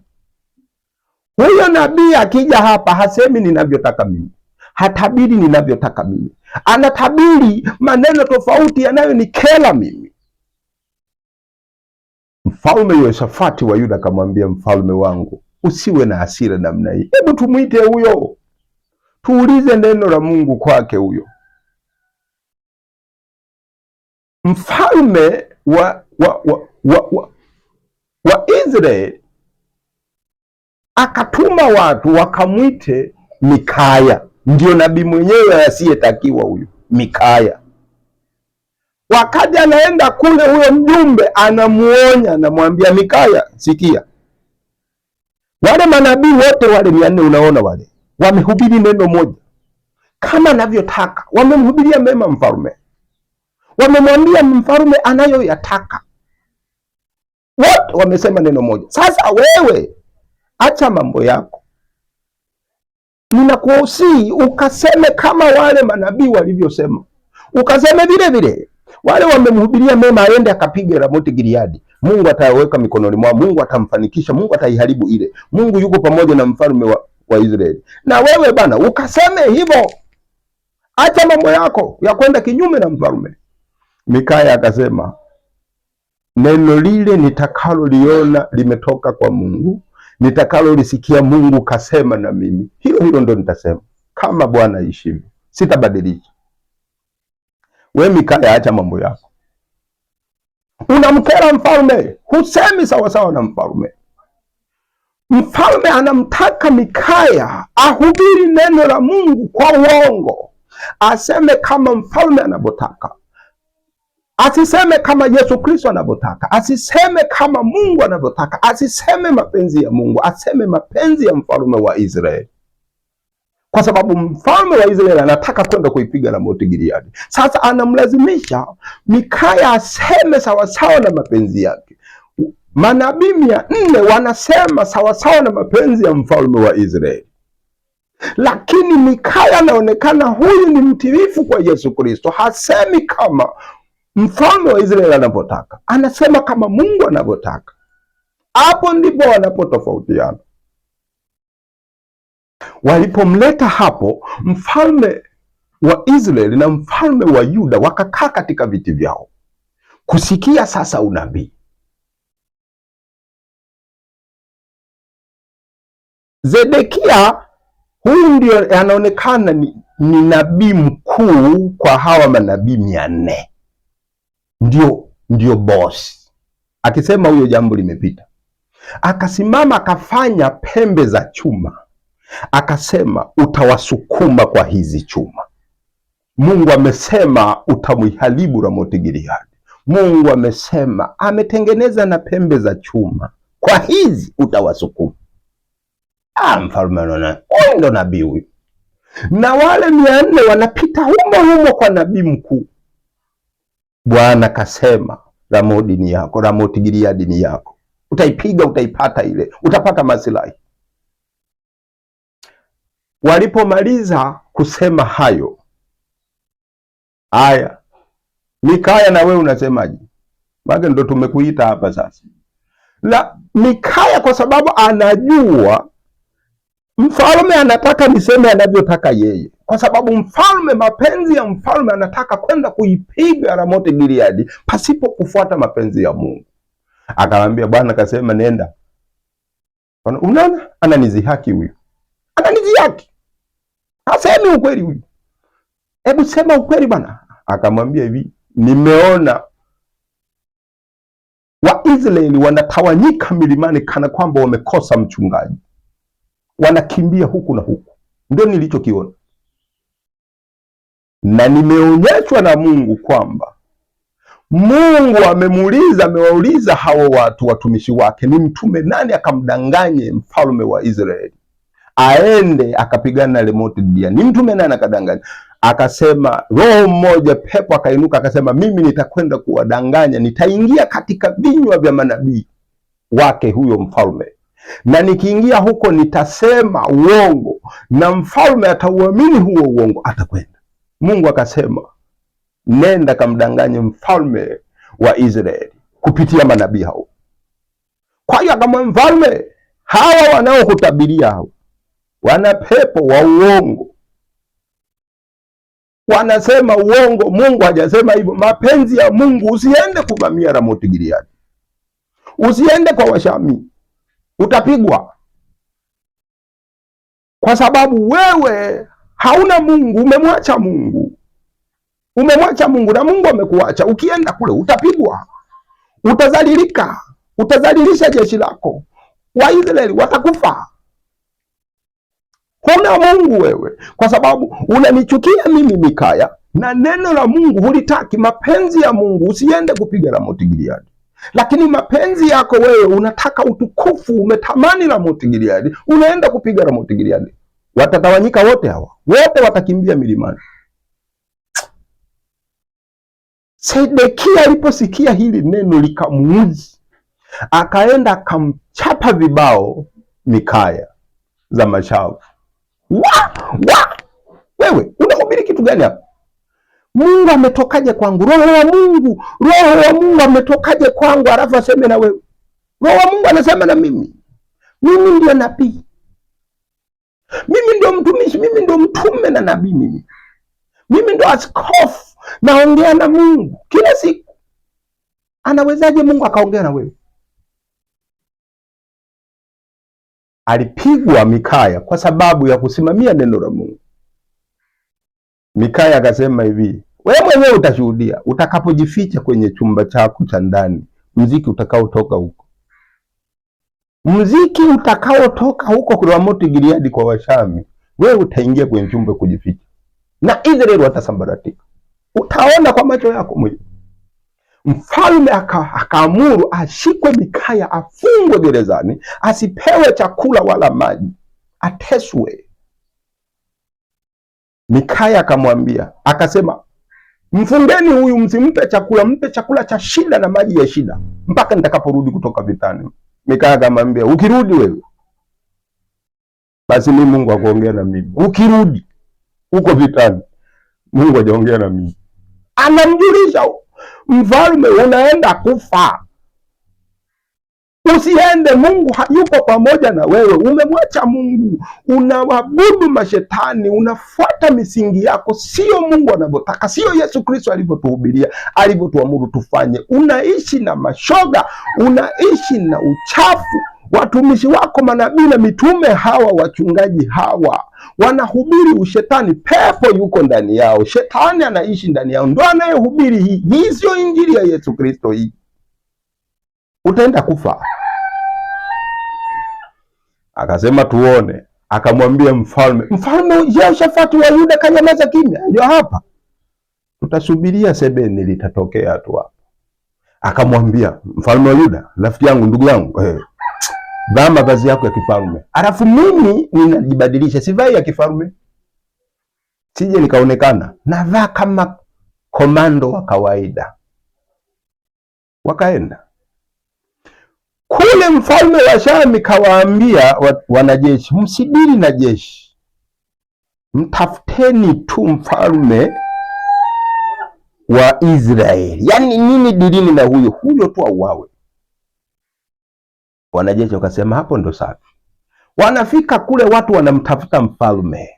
huyo nabii akija hapa hasemi ninavyotaka mimi, hatabiri ninavyotaka mimi, anatabiri maneno tofauti yanayonikera mimi. Mfalme Yehoshafati wa Yuda akamwambia mfalme wangu, usiwe na hasira namna hii. Hebu tumwite huyo, tuulize neno la Mungu kwake huyo. Mfalme wa Israeli akatuma watu wakamwite Mikaya, ndio nabii mwenyewe asiyetakiwa huyo Mikaya. Wakati anaenda kule, huyo mjumbe anamuonya, anamwambia Mikaya, sikia, wale manabii wote wale 400 unaona wale wamehubiri neno moja kama anavyotaka, wamemhubiria mema mfalme, wamemwambia mfalme anayoyataka, wote wamesema neno moja. Sasa wewe acha mambo yako, ninakusihi ukaseme kama wale manabii walivyosema, ukaseme vile vile wale wamemhubiria mema, aende akapige Ramoti Gileadi. Mungu ataweka mikononi mwao, Mungu atamfanikisha, Mungu ataiharibu ile. Mungu yuko pamoja na mfalme wa Israeli. Na wewe bana ukaseme hivyo, acha mambo yako ya kwenda kinyume na mfalme. Mikaya akasema, neno lile nitakaloliona limetoka kwa Mungu, nitakalolisikia Mungu kasema na mimi, hilo ndo nitasema, kama Bwana aishivyo, sitabadilisha. We Mikaya, acha mambo yako, unamkera mfalme, husemi sawasawa na mfalme. Mfalme anamtaka Mikaya ahubiri neno la Mungu kwa uongo, aseme kama mfalme anavyotaka, asiseme kama Yesu Kristo anavyotaka, asiseme kama Mungu anavyotaka, asiseme mapenzi ya Mungu, aseme mapenzi ya mfalme wa Israeli, kwa sababu mfalme wa Israeli anataka kwenda kuipiga Ramoti Gileadi. Sasa anamlazimisha Mikaya aseme sawasawa na mapenzi yake. Manabii 400 wanasema sawasawa na mapenzi ya mfalme wa Israeli, lakini Mikaya anaonekana huyu ni mtiifu kwa Yesu Kristo, hasemi kama mfalme wa Israeli anavyotaka, anasema kama Mungu anavyotaka. Hapo ndipo wanapotofautiana. Walipomleta hapo, mfalme wa Israeli na mfalme wa Yuda wakakaa katika viti vyao kusikia sasa unabii. Zedekia huyu ndio anaonekana ni nabii mkuu kwa hawa manabii 400. Ndio boss. Akisema huyo jambo limepita, akasimama akafanya pembe za chuma, akasema utawasukuma kwa hizi chuma. Mungu amesema utamharibu Ramoti Gileadi. Mungu amesema ametengeneza na pembe za chuma, kwa hizi utawasukuma. Mfalme anaona huyu ndo nabii huyu, na wale 400 wanapita humo kwa nabii mkuu. Bwana kasema Ramoti ni yako, Ramoti Gileadi ni yako, utaipiga, utaipata ile, utapata maslahi. Walipomaliza kusema hayo, aya, Mikaya na wewe unasemaje? Maana ndo tumekuita hapa sasa. La, Mikaya kwa sababu anajua mfalme anataka niseme anavyotaka yeye, kwa sababu mfalme, mapenzi ya mfalme, anataka kwenda kuipiga Ramoti Gileadi pasipo kufuata mapenzi ya Mungu. Akamwambia Bwana kasema nenda. Unaona, ananizihaki huyu, ananizihaki, hasemi ukweli huyu. Hebu sema ukweli bwana. Akamwambia hivi, nimeona Waisraeli wanatawanyika milimani kana kwamba wamekosa mchungaji, wanakimbia huku na huku, ndio nilichokiona, na nimeonyeshwa na Mungu kwamba Mungu amewauliza hao watu watumishi wake ni mtume nani akamdanganye mfalme wa Israeli aende akapigana na Ramoti Gileadi. Ni mtume nani akadanganya? Akasema roho mmoja, pepo akainuka akasema, mimi nitakwenda kuwadanganya, nitaingia katika vinywa vya manabii wake huyo mfalme, na nikiingia huko nitasema uongo, na mfalme atauamini huo uongo, atakwenda. Mungu akasema nenda kamdanganye mfalme wa Israeli kupitia manabii hao. Kwa hiyo akamwambia mfalme, hawa wanaokutabiria hao wana pepo wa uongo, wanasema uongo. Mungu hajasema hivyo. Mapenzi ya Mungu, usiende kuvamia Ramoti Gileadi, usiende kwa Washami, utapigwa, kwa sababu wewe hauna Mungu, umemwacha Mungu, umemwacha Mungu na Mungu amekuacha. Ukienda kule utapigwa, utadhalilika, utadhalilisha jeshi lako, Waisraeli watakufa. Huna Mungu wewe, kwa sababu unanichukia mimi Mikaya, na neno la Mungu hulitaki. Mapenzi ya Mungu, usiende kupiga Ramoti Gileadi, lakini mapenzi yako wewe unataka utukufu, umetamani Ramoti Gileadi, unaenda kupiga Ramoti Gileadi. Watatawanyika wote hawa, wote watakimbia milimani. Sedekia aliposikia hili neno likamuudhi, akaenda akamchapa vibao Mikaya za mashavu. Wewe unahubiri kitu gani hapa? Mungu ametokaje kwangu? Roho wa Mungu ametokaje kwangu? Alafu aseme na wewe. Roho wa Mungu anasema na mimi. Mimi ndio nabii, mimi ndio mtumishi, mimi ndio mtume na nabii, mimi ndio askofu, naongea na Mungu kila siku. Anawezaje Mungu akaongea na wewe? Alipigwa Mikaya kwa sababu ya kusimamia neno la Mungu. Mikaya akasema hivi, wewe mwenyewe utashuhudia utakapojificha kwenye chumba chako cha ndani, mziki utakaotoka huko, mziki utakaotoka huko kwa Ramoti Gileadi kwa Washami, wewe utaingia kwenye chumba kujificha, na Israeli watasambaratika. Utaona kwa macho yako mwenyewe. Mfalme akaamuru ashikwe Mikaya, afungwe gerezani, asipewe chakula wala maji, ateswe. Mikaya akamwambia, akasema, mfungeni huyu, msimpe chakula, mpe chakula cha shida na maji ya shida mpaka nitakaporudi kutoka vitani. Mikaya akamwambia, ukirudi wewe, basi mimi Mungu akuongea na mimi. Ukirudi uko vitani, Mungu hajaongea na mimi. Anamjulisha mfalme, unaenda kufa, usiende, Mungu hayuko pamoja na wewe. Umemwacha Mungu, unaabudu mashetani, unafuata misingi yako, sio Mungu anavyotaka, sio Yesu Kristo alivyotuhubiria, alivyotuamuru tufanye. Unaishi na mashoga, unaishi na uchafu. Watumishi wako manabii na mitume hawa, wachungaji hawa, wanahubiri ushetani. Pepo yuko ndani yao, shetani anaishi ndani yao, ndo anayehubiri hii. Hii sio injili ya Yesu Kristo hii. Utaenda kufa. Akasema tuone. Akamwambia mfalme, Mfalme Yehoshafati wa Yuda kanyamaza kimya. Ndio hapa tutasubiria sebeni litatokea tu hapa. Akamwambia mfalme wa Yuda, rafiki yangu, ndugu yangu, vaa mavazi yako ya kifalme, alafu mimi ninajibadilisha, sivai ya kifalme, sije nikaonekana, navaa kama komando wa kawaida. Wakaenda kule. Mfalme wa Shami kawaambia wanajeshi, msidiri na jeshi, mtafuteni tu mfalme wa Israeli. Yaani nini dilini na huyo tu auawe. Wanajeshi wakasema hapo ndo safi. Wanafika kule, watu wanamtafuta mfalme,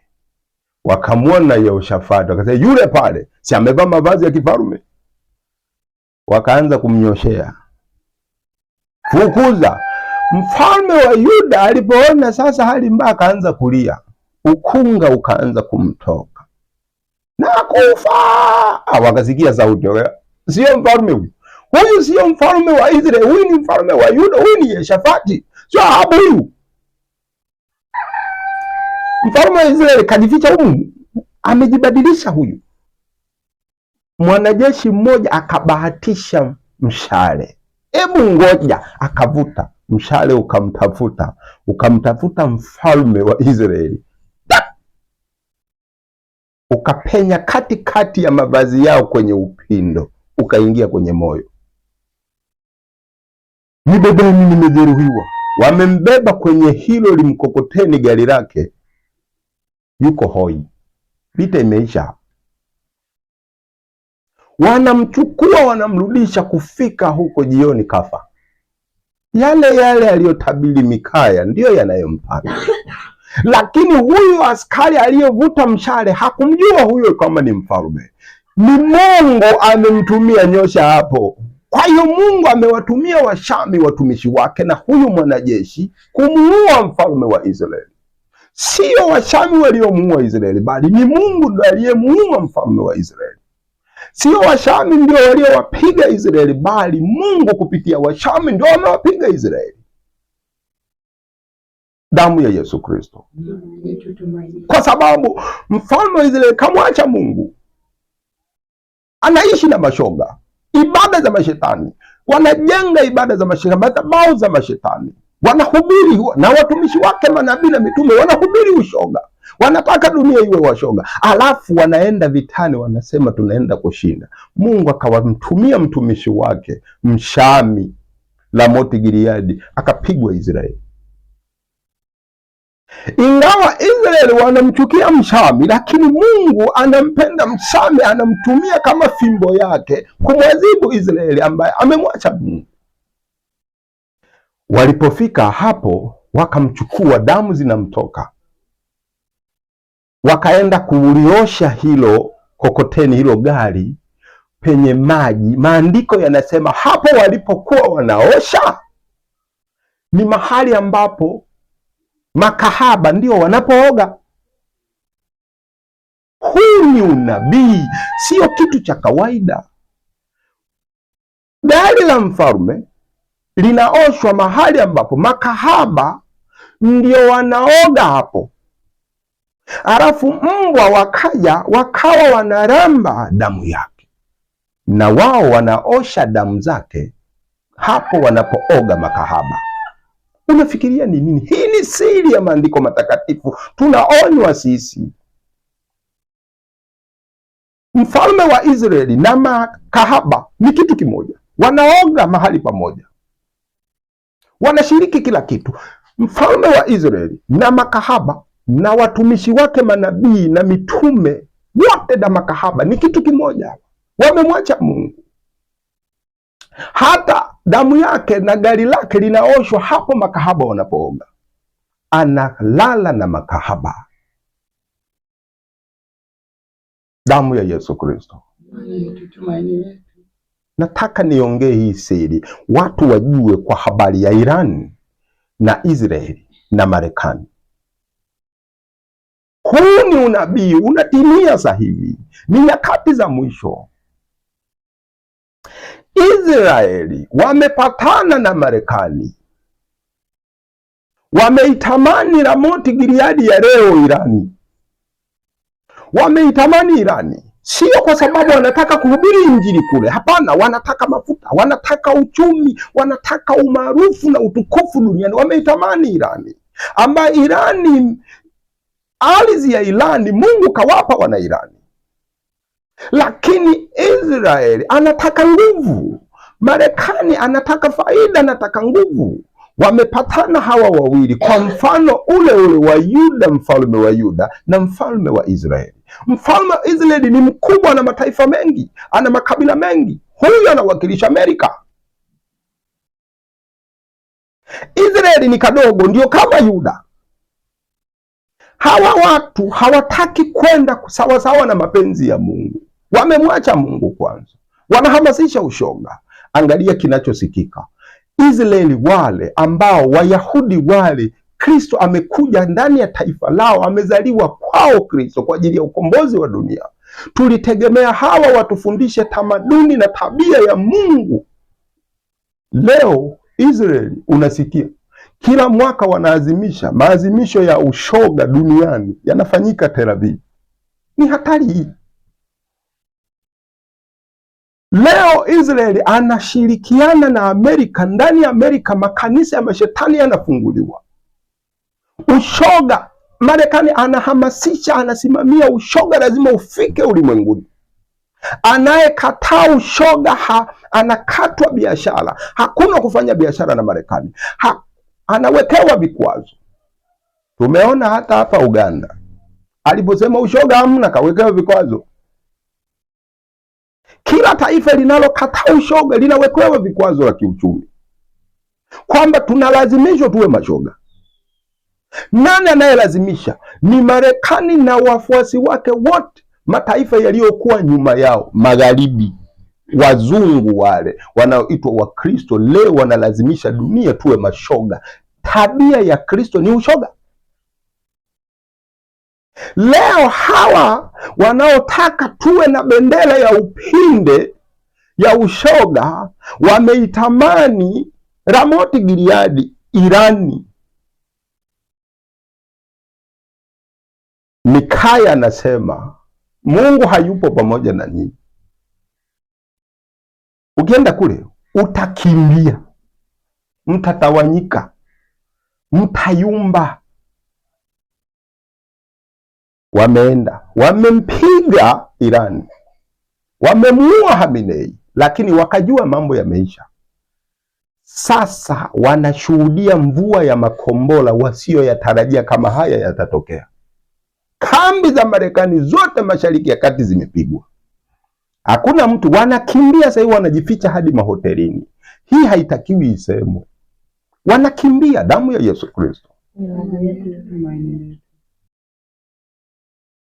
wakamwona Yehoshafati, wakasema yule pale, si amevaa mavazi ya kifalme? Wakaanza kumnyoshea, fukuza. Mfalme wa Yuda alipoona sasa hali mbaya, akaanza kulia, ukunga ukaanza kumtoka na kufa. Wakasikia sauti, sio mfalme huyu, huyu sio mfalme wa Israeli, huyu ni mfalme wa Yuda, huyu ni Yehoshafati, sio Ahabu huyu. Mfalme wa Israeli kajificha huyu, amejibadilisha huyu. Mwanajeshi mmoja akabahatisha mshale, hebu ngoja, akavuta mshale, ukamtafuta mfalme wa Israeli, ukapenya katikati ya mavazi yao kwenye upindo, ukaingia kwenye moyo. Nibebeni, nimejeruhiwa. Wamembeba kwenye hilo limkokoteni gari lake, yuko hoi. Vita imeisha. wanamchukua wanamrudisha, kufika huko jioni kafa. Yale yale aliyotabiri Mikaya ndiyo yanayompata. Lakini huyu askari aliyevuta mshale hakumjua huyo kama ni mfalme. Ni Mungu amemtumia nyosha hapo. Kwa hiyo Mungu amewatumia Washami watumishi wake na huyu mwanajeshi kumuua mfalme wa Israeli. Sio Washami waliomuua Israeli, bali ni Mungu ndiye aliyemuua mfalme wa Israeli. Sio Washami ndio waliowapiga Israeli, bali Mungu kupitia Washami ndio amewapiga Israeli. Damu ya Yesu Kristo. Kwa sababu mfalme wa Israeli kamwacha Mungu, anaishi na mashoga, ibada za mashetani, wanajenga ibada za mashetani, madhabahu za mashetani, wanahubiri, na watumishi wake manabii na mitume wanahubiri ushoga, wanataka dunia iwe washoga, alafu wanaenda vitani, wanasema tunaenda kushinda. Mungu akawamtumia mtumishi wake Mshami Ramoti Gileadi, akapigwa Israeli. Ingawa Israeli wanamchukia Mshami, lakini Mungu anampenda Mshami, anamtumia kama fimbo yake kumwadhibu Israeli ambaye amemwacha Mungu. Walipofika hapo, wakamchukua, damu zinamtoka, wakaenda kuliosha hilo kokoteni, hilo gari penye maji. Maandiko yanasema hapo walipokuwa wanaosha ni mahali ambapo makahaba ndio wanapooga. Huu ni unabii, sio kitu cha kawaida. Gari la mfalme linaoshwa mahali ambapo makahaba ndio wanaoga hapo. Alafu mbwa wakaja wakawa wanaramba damu yake, na wao wanaosha damu zake hapo wanapooga makahaba. Unafikiria ni nini? Hii ni siri ya maandiko matakatifu, tunaonywa sisi. Mfalme wa Israeli na makahaba ni kitu kimoja, wanaoga mahali pamoja, wanashiriki kila kitu. Mfalme wa Israeli na makahaba na watumishi wake manabii na mitume wote na makahaba ni kitu kimoja, wamemwacha Mungu. Hata damu yake na gari lake linaoshwa hapo makahaba wanapooga, analala na makahaba. Damu ya Yesu Kristo. Nataka niongee hii siri, watu wajue kwa habari ya Iran na Israeli na Marekani. Huu ni unabii unatimia sasa hivi, ni nyakati za mwisho. Israeli wamepatana na Marekani, wameitamani Ramoti Gileadi ya leo Irani, wameitamani Irani, sio kwa sababu wanataka kuhubiri injili kule, hapana. Wanataka mafuta, wanataka uchumi, wanataka umaarufu na utukufu duniani. Wameitamani Irani, ambayo Irani, ardhi ya Irani Mungu kawapa wana Irani. Lakini Israeli anataka nguvu, Marekani anataka faida, anataka nguvu. Wamepatana hawa wawili kwa mfano ule ule wa Yuda, mfalme wa Yuda na mfalme wa Israeli. Mfalme wa Israeli ni mkubwa na mataifa mengi, ana makabila mengi. Huyu anawakilisha Amerika. Israeli ni kadogo, ndio kama Yuda. Hawa watu hawataki kwenda sawasawa na mapenzi ya Mungu, wamemwacha Mungu kwanza, wanahamasisha ushoga. Angalia kinachosikika. Israeli wale ambao Wayahudi wale, Kristo amekuja ndani ya taifa lao, amezaliwa kwao Kristo kwa ajili ya ukombozi wa dunia. Tulitegemea hawa watufundishe tamaduni na tabia ya Mungu. Leo Israeli unasikia kila mwaka wanaazimisha maazimisho ya ushoga duniani, yanafanyika Tel Aviv. Ni hatari hii. Leo Israeli anashirikiana na Amerika, ndani ya Amerika makanisa ya mashetani yanafunguliwa. Ushoga, Marekani anahamasisha, anasimamia ushoga, lazima ufike ulimwenguni. Anayekataa ushoga anakatwa biashara, hakuna kufanya biashara na Marekani, anawekewa vikwazo. Tumeona hata hapa Uganda aliposema ushoga hamna, kawekewa vikwazo. Kila taifa linalokataa ushoga linawekewa vikwazo vya kiuchumi, kwamba tunalazimishwa tuwe mashoga. Nani anayelazimisha? Ni Marekani na wafuasi wake wote, mataifa yaliyokuwa nyuma yao, magharibi, wazungu wale wanaoitwa Wakristo leo wanalazimisha dunia tuwe mashoga. Tabia ya Kristo ni ushoga. Leo hawa wanaotaka tuwe na bendera ya upinde ya ushoga wameitamani Ramoti Gileadi, Irani. Mikaya anasema Mungu hayupo pamoja na nyinyi. Ukienda kule utakimbia, mtatawanyika, mtayumba. Wameenda wamempiga Irani, wamemuua Khamenei, lakini wakajua mambo yameisha. Sasa wanashuhudia mvua ya makombora wasioyatarajia kama haya yatatokea. Kambi za Marekani zote Mashariki ya Kati zimepigwa, hakuna mtu, wanakimbia sasa hivi, wanajificha hadi mahotelini. Hii haitakiwi isemwe, wanakimbia. Damu ya Yesu Kristo.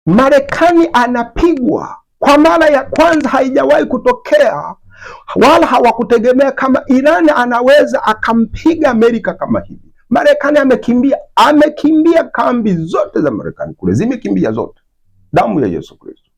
Marekani anapigwa kwa mara ya kwanza, haijawahi kutokea, wala hawakutegemea kama Iran anaweza akampiga Amerika kama hivi. Marekani amekimbia kambi zote za Marekani kule zimekimbia zote. Damu ya Yesu Kristo.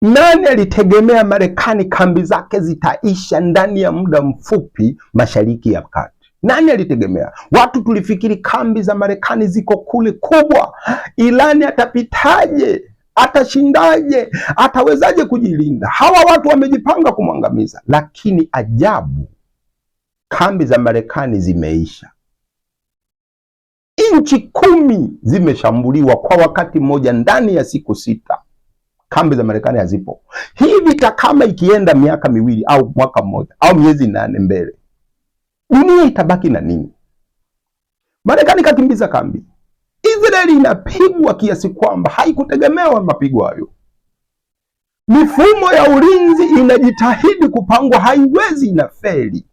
Nani alitegemea Marekani kambi zake zitaisha ndani ya muda mfupi Mashariki ya Kati? Nani alitegemea? Watu tulifikiri kambi za Marekani ziko kule kubwa. Irani atapitaje? Atashindaje? Atawezaje kujilinda? Hawa watu wamejipanga kumwangamiza, lakini ajabu, kambi za Marekani zimeisha. Nchi 10 zimeshambuliwa kwa wakati mmoja ndani ya siku 6. Kambi za Marekani hazipo. Hii vita kama ikienda miaka 2 au mwaka mmoja au miezi 8 mbele, dunia itabaki na nini? Marekani kakimbiza kambi. Israeli inapigwa kiasi kwamba haikutegemewa mapigo hayo. Mifumo ya ulinzi inajitahidi kupangwa, haiwezi, inafeli.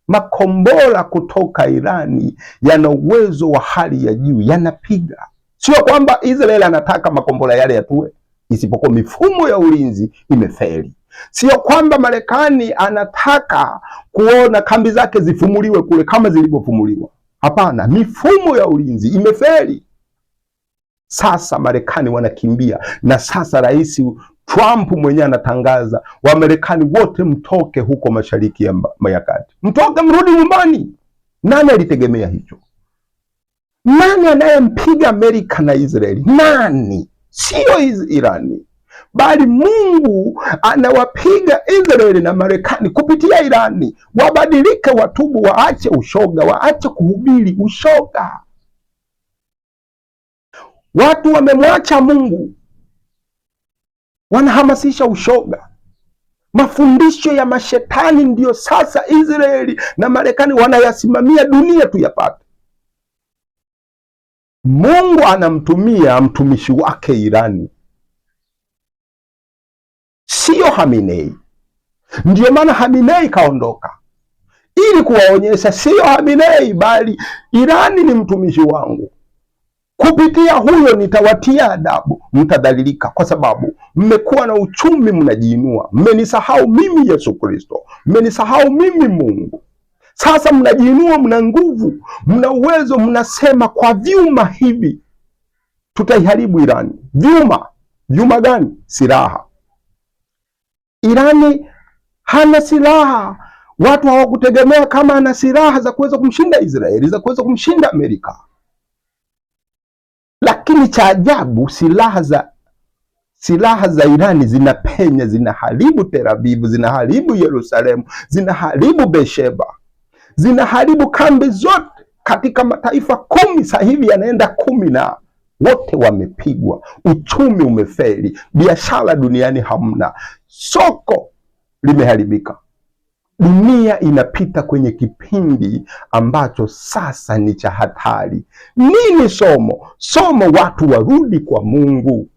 Makombora kutoka Irani yana uwezo wa hali ya juu, yanapiga. Sio kwamba Israeli anataka makombora yale yatue, isipokuwa mifumo ya ulinzi imefeli. Sio kwamba Marekani anataka kuona kambi zake zifumuliwe kule kama zilivyofumuliwa. Hapana, mifumo ya ulinzi imefeli. Sasa Marekani wanakimbia, na sasa Rais Trump mwenyewe anatangaza Wamarekani wote mtoke huko Mashariki ya Kati, mtoke mrudi nyumbani. Nani alitegemea hicho? Nani anayempiga Amerika na Israeli? Nani? Sio Irani, bali Mungu anawapiga Israeli na Marekani kupitia Irani. Wabadilike, watubu, waache ushoga, waache kuhubiri ushoga. Watu wamemwacha Mungu, wanahamasisha ushoga. Mafundisho ya mashetani ndiyo sasa Israeli na Marekani wanayasimamia, dunia tuyapate. Mungu anamtumia mtumishi wake Irani, sio Khamenei. Ndiyo maana Khamenei kaondoka, ili kuwaonyesha sio Khamenei bali Irani ni mtumishi wangu. Kupitia huyo nitawatia adabu, mtadhalilika, kwa sababu mmekuwa na uchumi, mnajiinua, mmenisahau mimi Yesu Kristo, mmenisahau mimi Mungu. Sasa mnajiinua, mna nguvu, mna uwezo, mnasema kwa vyuma hivi tutaiharibu Irani. Vyuma gani? Silaha. Irani hana silaha. Watu hawakutegemea kama ana silaha za kuweza kumshinda Israeli, za kuweza kumshinda Amerika. Lakini cha ajabu, silaha za Irani zinapenya, zinaharibu Tel Aviv, zinaharibu Yerusalemu, zinaharibu Beersheba, zinaharibu kambi zote katika mataifa 10. Sasa hivi yanaenda 10 na wote wamepigwa. Uchumi umefeli, biashara duniani hamna, soko limeharibika. Dunia inapita kwenye kipindi ambacho sasa ni cha hatari. Nini somo? Somo, watu warudi kwa Mungu.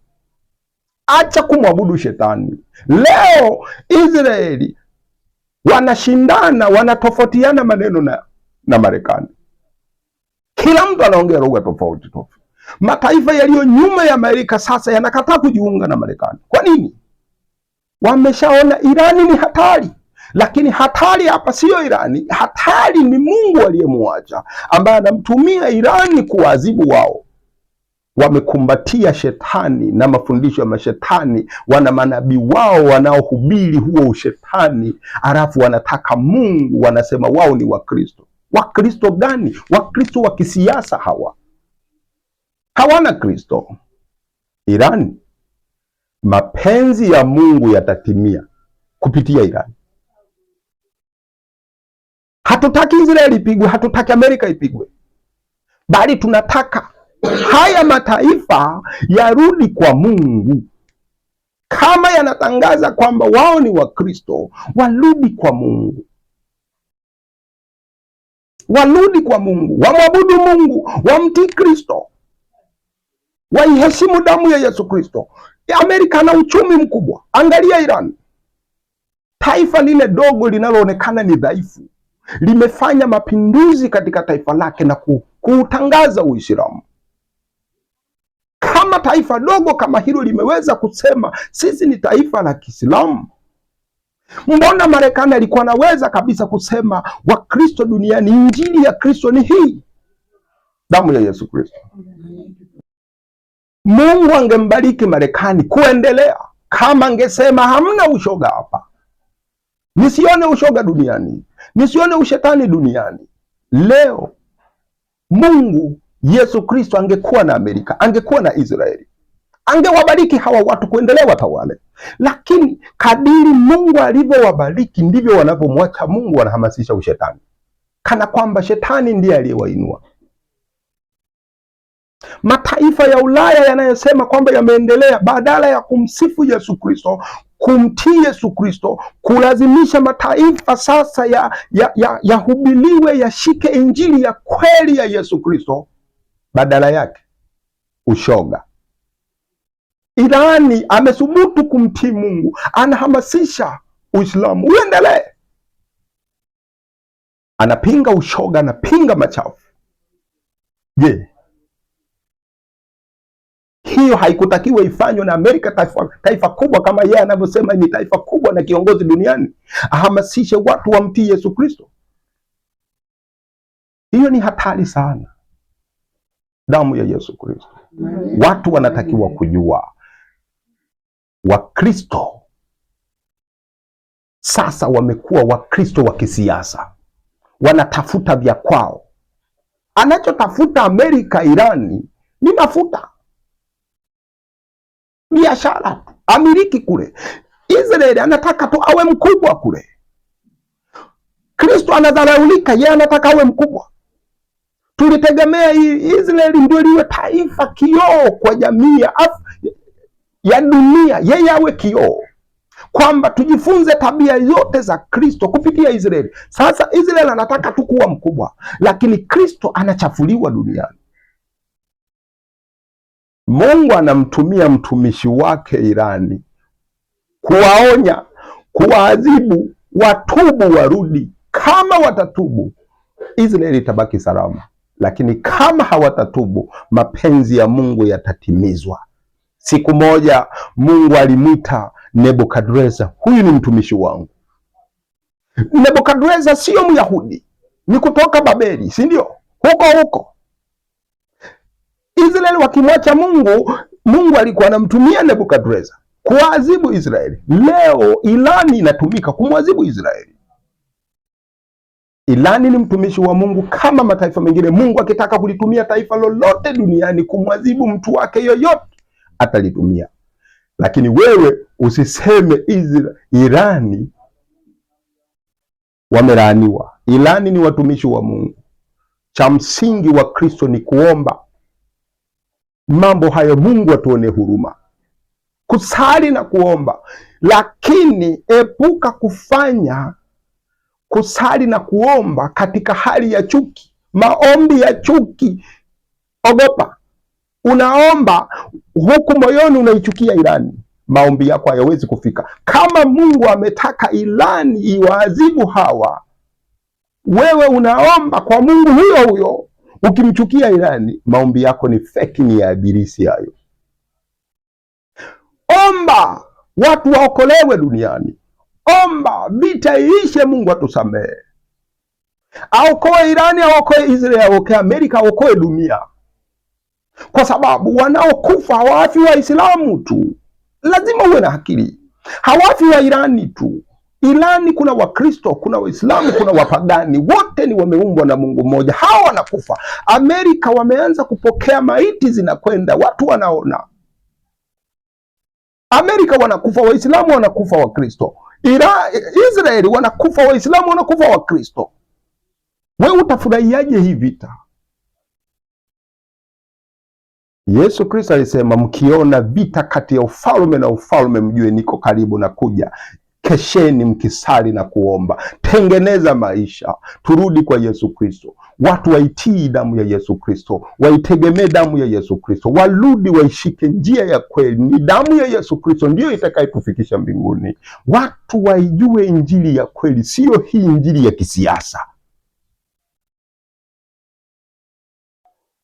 Acha kumwabudu shetani. Leo Israeli wanashindana, wanatofautiana maneno na Marekani. Kila mtu anaongea lugha tofauti tofauti. Mataifa yaliyo nyuma ya Amerika sasa yanakataa kujiunga na Marekani. Kwa nini? Wameshaona Irani ni hatari. Lakini hatari hapa siyo Irani, hatari ni Mungu aliyemuacha, ambaye anamtumia Irani kuwaadhibu wao. Wamekumbatia shetani na mafundisho ya mashetani, wana manabii wao wanaohubiri huo ushetani, alafu wanataka Mungu, wanasema wao ni Wakristo. Wakristo gani? Wakristo wa kisiasa hawa, hawana Kristo. Irani, mapenzi ya Mungu yatatimia kupitia Irani. Hatutaki Israeli ipigwe, hatutaki Amerika ipigwe, bali tunataka haya mataifa yarudi kwa Mungu. Kama yanatangaza kwamba wao ni Wakristo, warudi kwa Mungu, warudi kwa Mungu, wamwabudu Mungu, wamtii Kristo, waiheshimu damu ya Yesu Kristo. Amerika na uchumi mkubwa. Angalia Iran, taifa lile dogo linaloonekana ni dhaifu, limefanya mapinduzi katika taifa lake na kuutangaza Uislamu. Kama taifa dogo kama hilo limeweza kusema sisi ni taifa la Kiislamu, mbona Marekani alikuwa anaweza kabisa kusema Wakristo duniani, injili ya Kristo ni hii, damu ya Yesu Kristo. Mungu angembariki Marekani kuendelea kama angesema hamna ushoga hapa, nisione ushoga duniani, nisione ushetani duniani. Leo Mungu Yesu Kristo angekuwa na Amerika, angekuwa na Israeli, angewabariki hawa watu kuendelea watawale. Lakini kadiri Mungu alivyowabariki ndivyo wanavyomwacha Mungu, wanahamasisha ushetani, kana kwamba shetani ndiye aliyewainua. Mataifa ya Ulaya yanayosema kwamba yameendelea, badala ya kumsifu Yesu Kristo, kumtii Yesu Kristo, kulazimisha mataifa sasa yahubiriwe, yashike injili ya kweli ya Yesu Kristo, badala yake ushoga. Irani amethubutu kumtii Mungu, anahamasisha Uislamu uendelee, anapinga ushoga, anapinga machafu. Je, hiyo haikutakiwa ifanywe na Amerika, taifa kubwa kama yeye anavyosema ni taifa kubwa na kiongozi duniani, ahamasishe watu wamtii Yesu Kristo? Hiyo ni hatari sana. Damu ya Yesu Kristo. Watu wanatakiwa kujua Wakristo sasa wamekuwa Wakristo wa kisiasa, wanatafuta vya kwao. Anachotafuta Amerika, Irani ni mafuta, biashara, amiliki kule. Israeli anataka tu awe mkubwa kule. Kristo anadharaulika, yeye anataka awe mkubwa. Tulitegemea Israeli ndio liwe taifa kioo kwa jamii ya dunia, yeye awe kioo, kwamba tujifunze tabia zote za Kristo kupitia Israeli. Sasa Israeli anataka tu kuwa mkubwa, lakini Kristo anachafuliwa duniani. Mungu anamtumia mtumishi wake Irani kuwaonya, kuwaadhibu, watubu, warudi. Kama watatubu, Israeli itabaki salama, lakini kama hawatatubu, mapenzi ya Mungu yatatimizwa. Siku moja Mungu alimwita Nebukadreza, huyu ni mtumishi wangu. Nebukadreza sio Myahudi, ni kutoka Babeli, si ndio? Huko Israeli wakimwacha Mungu, Mungu alikuwa anamtumia Nebukadreza kuadhibu Israeli. Leo Irani inatumika kumwadhibu Israeli. Irani ni mtumishi wa Mungu kama mataifa mengine. Mungu akitaka kulitumia taifa lolote duniani kumwadhibu mtu wake yoyote, atalitumia. Lakini wewe usiseme Irani wamelaaniwa. Irani ni watumishi wa Mungu. Cha msingi wa Kristo ni kuomba mambo hayo, Mungu atuone huruma, kusali na kuomba. Lakini epuka kufanya kusali na kuomba katika hali ya chuki, maombi ya chuki. Ogopa, unaomba huku moyoni unaichukia Irani, maombi yako hayawezi kufika. Kama Mungu ametaka Irani iwaadhibu hawa, wewe unaomba kwa Mungu huyo huyo ukimchukia Irani, maombi yako ni feki, ni ya ibilisi hayo. Omba watu waokolewe duniani, omba vita iishe, Mungu atusamehe, aokoe Irani, aokoe Israeli, aokoe Amerika, aokoe dunia, kwa sababu wanaokufa hawafi Waislamu tu. Lazima uwe na akili, hawafi wa Irani tu. Irani kuna Wakristo, kuna Waislamu, kuna wapagani, wote ni wameumbwa na Mungu mmoja, hawa wanakufa. Amerika wameanza kupokea maiti zinakwenda, watu wanaona. Amerika wanakufa Waislamu, wanakufa Wakristo. Israeli wanakufa Waislamu, wanakufa Wakristo. Wewe utafurahiaje hii vita? Yesu Kristo alisema, mkiona vita kati ya ufalme na ufalme, mjue niko karibu na kuja. Kesheni mkisali na kuomba. Tengeneza maisha, turudi kwa Yesu Kristo. Watu waitii damu ya Yesu Kristo, waitegemee damu ya Yesu Kristo, warudi waishike njia ya kweli. Ni damu ya Yesu Kristo ndiyo itakayetufikisha mbinguni. Watu waijue injili ya kweli, sio hii injili ya kisiasa.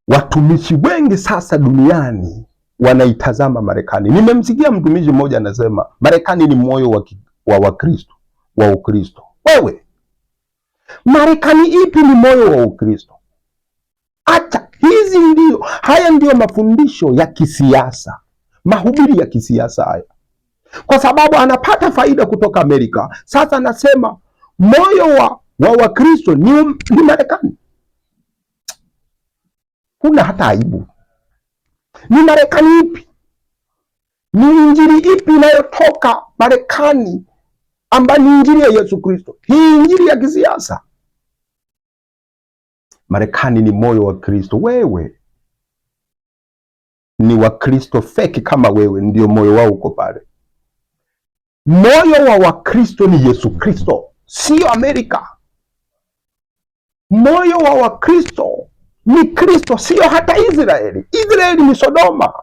Watumishi wengi sasa duniani wanaitazama Marekani. Nimemsikia mtumishi mmoja anasema Marekani ni moyo wa Wakristo, wa Ukristo. Wewe, Marekani ipi ni moyo wa Ukristo? Acha haya ndiyo mafundisho ya kisiasa, mahubiri ya kisiasa haya, kwa sababu anapata faida kutoka Amerika. Sasa anasema moyo wa Wakristo ni Marekani. Huna hata aibu. Ni Marekani ipi? Ni injili ipi inayotoka Marekani ambayo ni injili ya Yesu Kristo? Hii injili ya kisiasa. Marekani ni moyo wa Kristo. Wewe ni wa Kristo feki kama wewe, ndio moyo wao uko pale. Moyo wa Wakristo ni Yesu Kristo, sio Amerika. Moyo wa Wakristo ni Kristo, sio hata Israeli. Israeli ni Sodoma.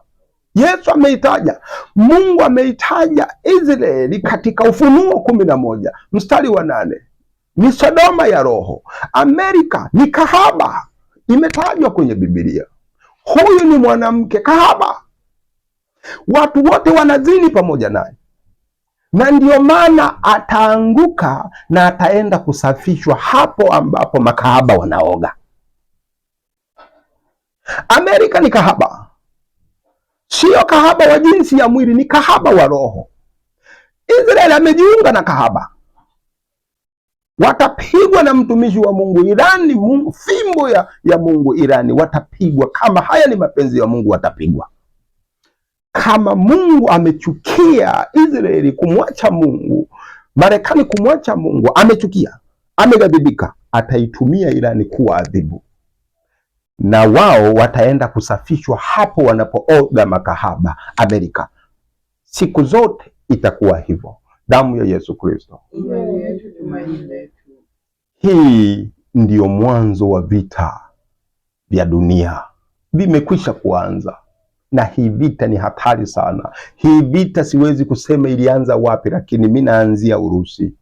Yesu ameitaja, Mungu ameitaja Israeli katika Ufunuo 11 mstari wa 8. Ni Sodoma ya roho. Amerika ni kahaba, imetajwa kwenye Biblia. Huyu ni mwanamke kahaba, watu wote wanazini pamoja naye, na ndio maana ataanguka na ataenda kusafishwa hapo ambapo makahaba wanaoga. Amerika ni kahaba, sio kahaba wa jinsi ya mwili, ni kahaba wa roho. Israeli amejiunga na kahaba, watapigwa na mtumishi wa Mungu. Irani, Mungu, fimbo ya Mungu Irani, watapigwa. Kama haya ni mapenzi ya Mungu, watapigwa. Kama Mungu amechukia Israeli kumwacha Mungu, Marekani kumwacha Mungu, amechukia, ameghadhibika, ataitumia Irani kuwa adhibu, na wao wataenda kusafishwa hapo wanapooga makahaba. Amerika siku zote itakuwa hivyo. Damu ya Yesu Kristo, hii ndiyo mwanzo wa vita vya dunia, vimekwisha kuanza. Na hii vita ni hatari sana. Hii vita siwezi kusema ilianza wapi, lakini mimi naanzia Urusi.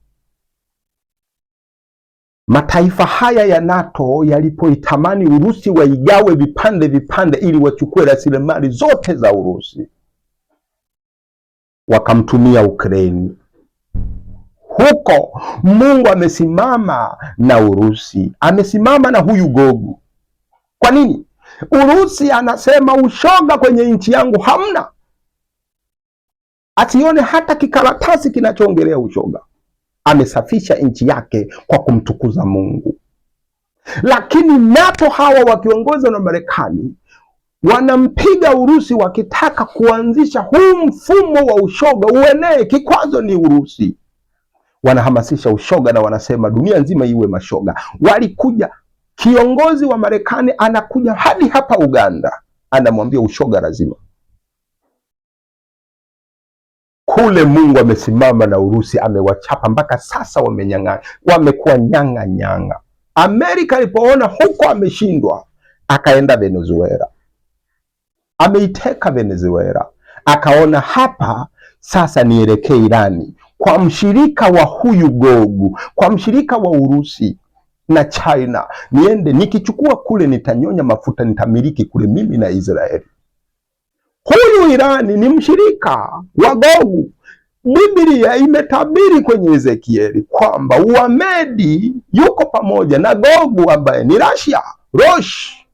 Mataifa haya ya NATO yalipoitamani Urusi waigawe vipande vipande ili wachukue rasilimali zote za Urusi, wakamtumia Ukraini. Huko Mungu amesimama na Urusi, amesimama na huyu Gogu. Kwa nini? Urusi anasema ushoga kwenye nchi yangu hamna, asione hata kikaratasi kinachoongelea ushoga. Amesafisha nchi yake kwa kumtukuza Mungu. Lakini NATO hawa wakiongozwa na Marekani wanampiga Urusi, wakitaka kuanzisha huu mfumo wa ushoga uenee. Kikwazo ni Urusi. Wanahamasisha ushoga na wanasema dunia nzima iwe mashoga. Walikuja, kiongozi wa Marekani anakuja hadi hapa Uganda, anamwambia ushoga lazima. Kule Mungu amesimama na Urusi, amewachapa mpaka sasa, wamenyang'anya, wamekuwa nyanga nyanga. Amerika alipoona huko ameshindwa, akaenda Venezuela, ameiteka Venezuela, akaona hapa sasa nielekee Irani, kwa mshirika wa huyu Gogu, kwa mshirika wa Urusi na China, niende nikichukua kule nitanyonya mafuta, nitamiliki kule mimi na Israeli. Huyu Irani ni mshirika wa Gogu. Biblia imetabiri kwenye Ezekieli kwamba Uamedi yuko pamoja na Gogu ambaye ni Russia, Rosh.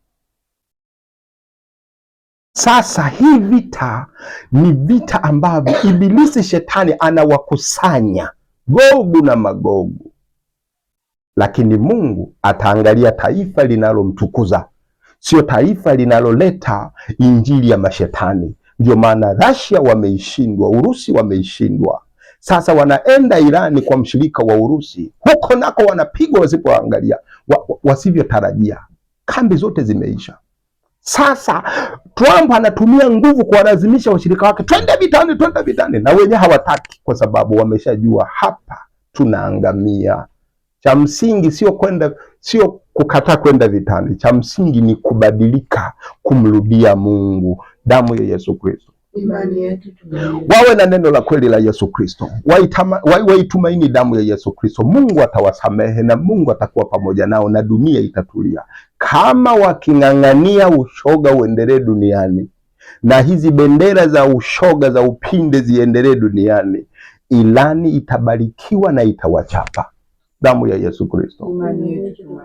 Sasa hii vita ni vita ambavyo Ibilisi shetani anawakusanya Gogu na Magogu, lakini Mungu ataangalia taifa linalomtukuza, sio taifa linaloleta injili ya mashetani. Ndio maana Russia wameishindwa, Urusi wameishindwa. Sasa wanaenda Irani kwa mshirika wa Urusi, huko nako wanapigwa wasipoangalia, wasivyotarajia. Kambi zote zimeisha. Sasa Trump anatumia nguvu kuwalazimisha washirika wake twende vitani, twende vitani, na wenyewe hawataki, kwa sababu wameshajua hapa tunaangamia. Cha msingi sio kukataa kwenda vitani, cha msingi ni kubadilika, kumrudia Mungu, damu ya Yesu Kristo. Imani yetu wawe na neno la kweli la Yesu Kristo, waitumaini damu ya Yesu Kristo. Mungu atawasamehe na Mungu atakuwa pamoja nao na dunia itatulia. Kama waking'ang'ania ushoga uendelee duniani na hizi bendera za ushoga za upinde ziendelee duniani, Irani itabarikiwa na itawachapa. Damu ya Yesu Kristo. Imani yetu.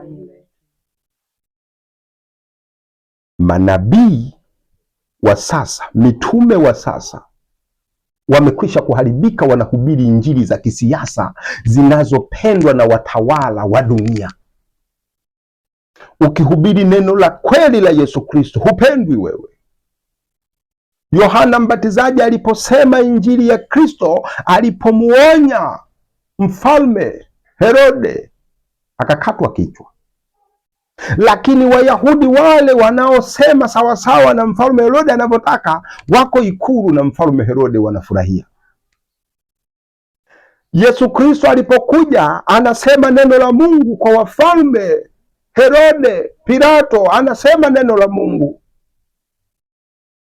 Manabii wa sasa, mitume wa sasa wamekwisha kuharibika, wanahubiri injili za kisiasa zinazopendwa na watawala wa dunia. Ukihubiri neno la kweli la Yesu Kristo hupendwi wewe. Yohana Mbatizaji aliposema injili ya Kristo, alipomuonya mfalme Herode, akakatwa kichwa. Lakini Wayahudi wale wanaosema sawasawa na mfalme Herode anavyotaka, wako ikulu na mfalme Herode wanafurahia. Yesu Kristo alipokuja anasema neno la Mungu kwa wafalme Herode, Pilato anasema neno la Mungu,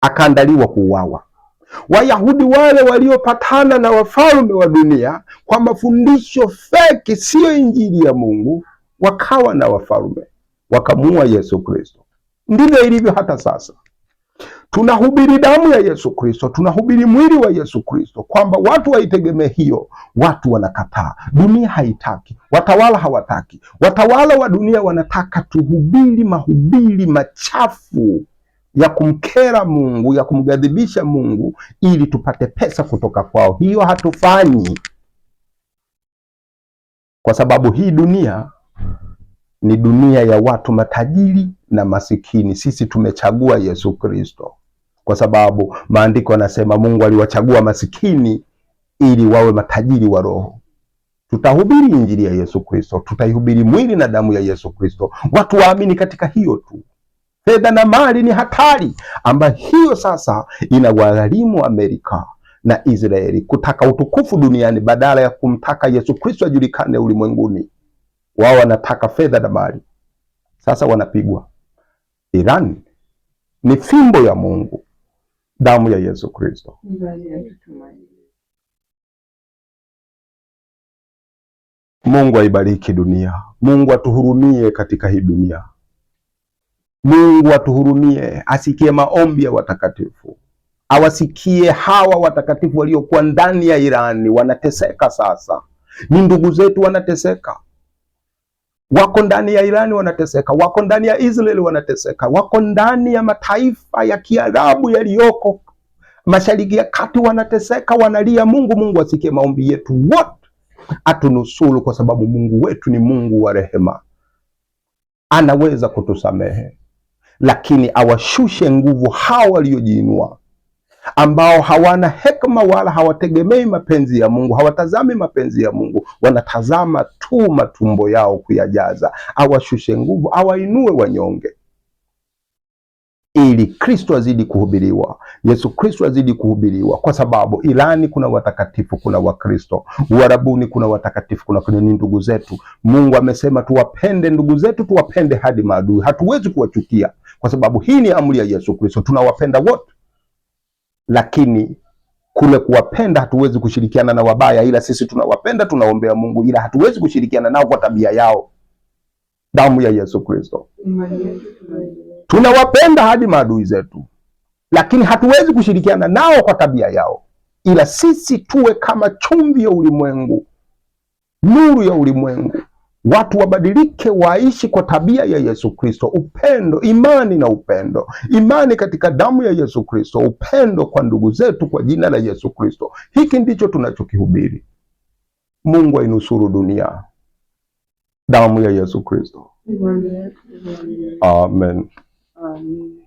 akaandaliwa kuuawa. Wayahudi wale waliopatana na wafalme wa dunia kwa mafundisho feki, siyo injili ya Mungu, wakawa na wafalme, wakamuua Yesu Kristo. Ndivyo ilivyo hata sasa. Tunahubiri damu ya Yesu Kristo, tunahubiri mwili wa Yesu Kristo, kwamba watu waitegemee hiyo. Watu wanakataa, dunia haitaki, watawala hawataki. Watawala wa dunia wanataka tuhubiri mahubiri machafu ya kumkera Mungu, ya kumghadhibisha Mungu, ili tupate pesa kutoka kwao. Hiyo hatufanyi, kwa sababu hii dunia ni dunia ya watu matajiri na masikini. Sisi tumechagua Yesu Kristo, kwa sababu maandiko yanasema Mungu aliwachagua masikini ili wawe matajiri wa roho. Tutahubiri injili ya Yesu Kristo, tutaihubiri mwili na damu ya Yesu Kristo, watu waamini katika hiyo tu. Fedha na mali ni hatari, ambayo hiyo sasa inawagharimu Amerika na Israeli kutaka utukufu duniani badala ya kumtaka Yesu Kristo ajulikane ulimwenguni. Wao wanataka fedha na mali. Sasa wanapigwa. Iran ni fimbo ya Mungu, damu ya Yesu Kristo. Mungu aibariki dunia. Mungu atuhurumie katika hii dunia. Mungu atuhurumie, asikie maombi ya watakatifu, awasikie hawa watakatifu waliokuwa ndani ya Irani. Wanateseka sasa, ni ndugu zetu wanateseka, wako ndani ya Irani wanateseka, wako ndani ya Israeli wanateseka, wako ndani ya mataifa ya Kiarabu yaliyoko Mashariki ya Kati wanateseka, wanalia. Mungu asikie maombi yetu wote, atunusuru, kwa sababu Mungu wetu ni Mungu wa rehema, anaweza kutusamehe. Lakini awashushe nguvu hao waliojiinua, ambao hawana hekima wala hawategemei mapenzi ya Mungu, hawatazami mapenzi ya Mungu, wanatazama tu matumbo yao kuyajaza. Awashushe nguvu, awainue wanyonge, ili Kristo azidi kuhubiriwa, Yesu Kristo azidi kuhubiriwa, kwa sababu Irani kuna watakatifu, kuna Wakristo. Uarabuni kuna watakatifu, kuna ni ndugu zetu. Mungu amesema tuwapende ndugu zetu, tuwapende hadi maadui. Hatuwezi kuwachukia, kwa sababu hii ni amri ya Yesu Kristo, tunawapenda wote. lakini kule kuwapenda hatuwezi kushirikiana na wabaya, ila sisi tunawapenda, tunaombea Mungu, ila hatuwezi kushirikiana nao kwa tabia yao. Damu ya Yesu Kristo. Tunawapenda hadi maadui zetu, lakini hatuwezi kushirikiana nao kwa tabia yao, ila sisi tuwe kama chumvi ya ulimwengu, nuru ya ulimwengu. Watu wabadilike, waishi kwa tabia ya Yesu Kristo, upendo, imani na upendo, imani katika damu ya Yesu Kristo, upendo kwa ndugu zetu kwa jina la Yesu Kristo. Hiki ndicho tunachokihubiri. Mungu ainusuru dunia. Damu ya Yesu Kristo. Amen. Amen.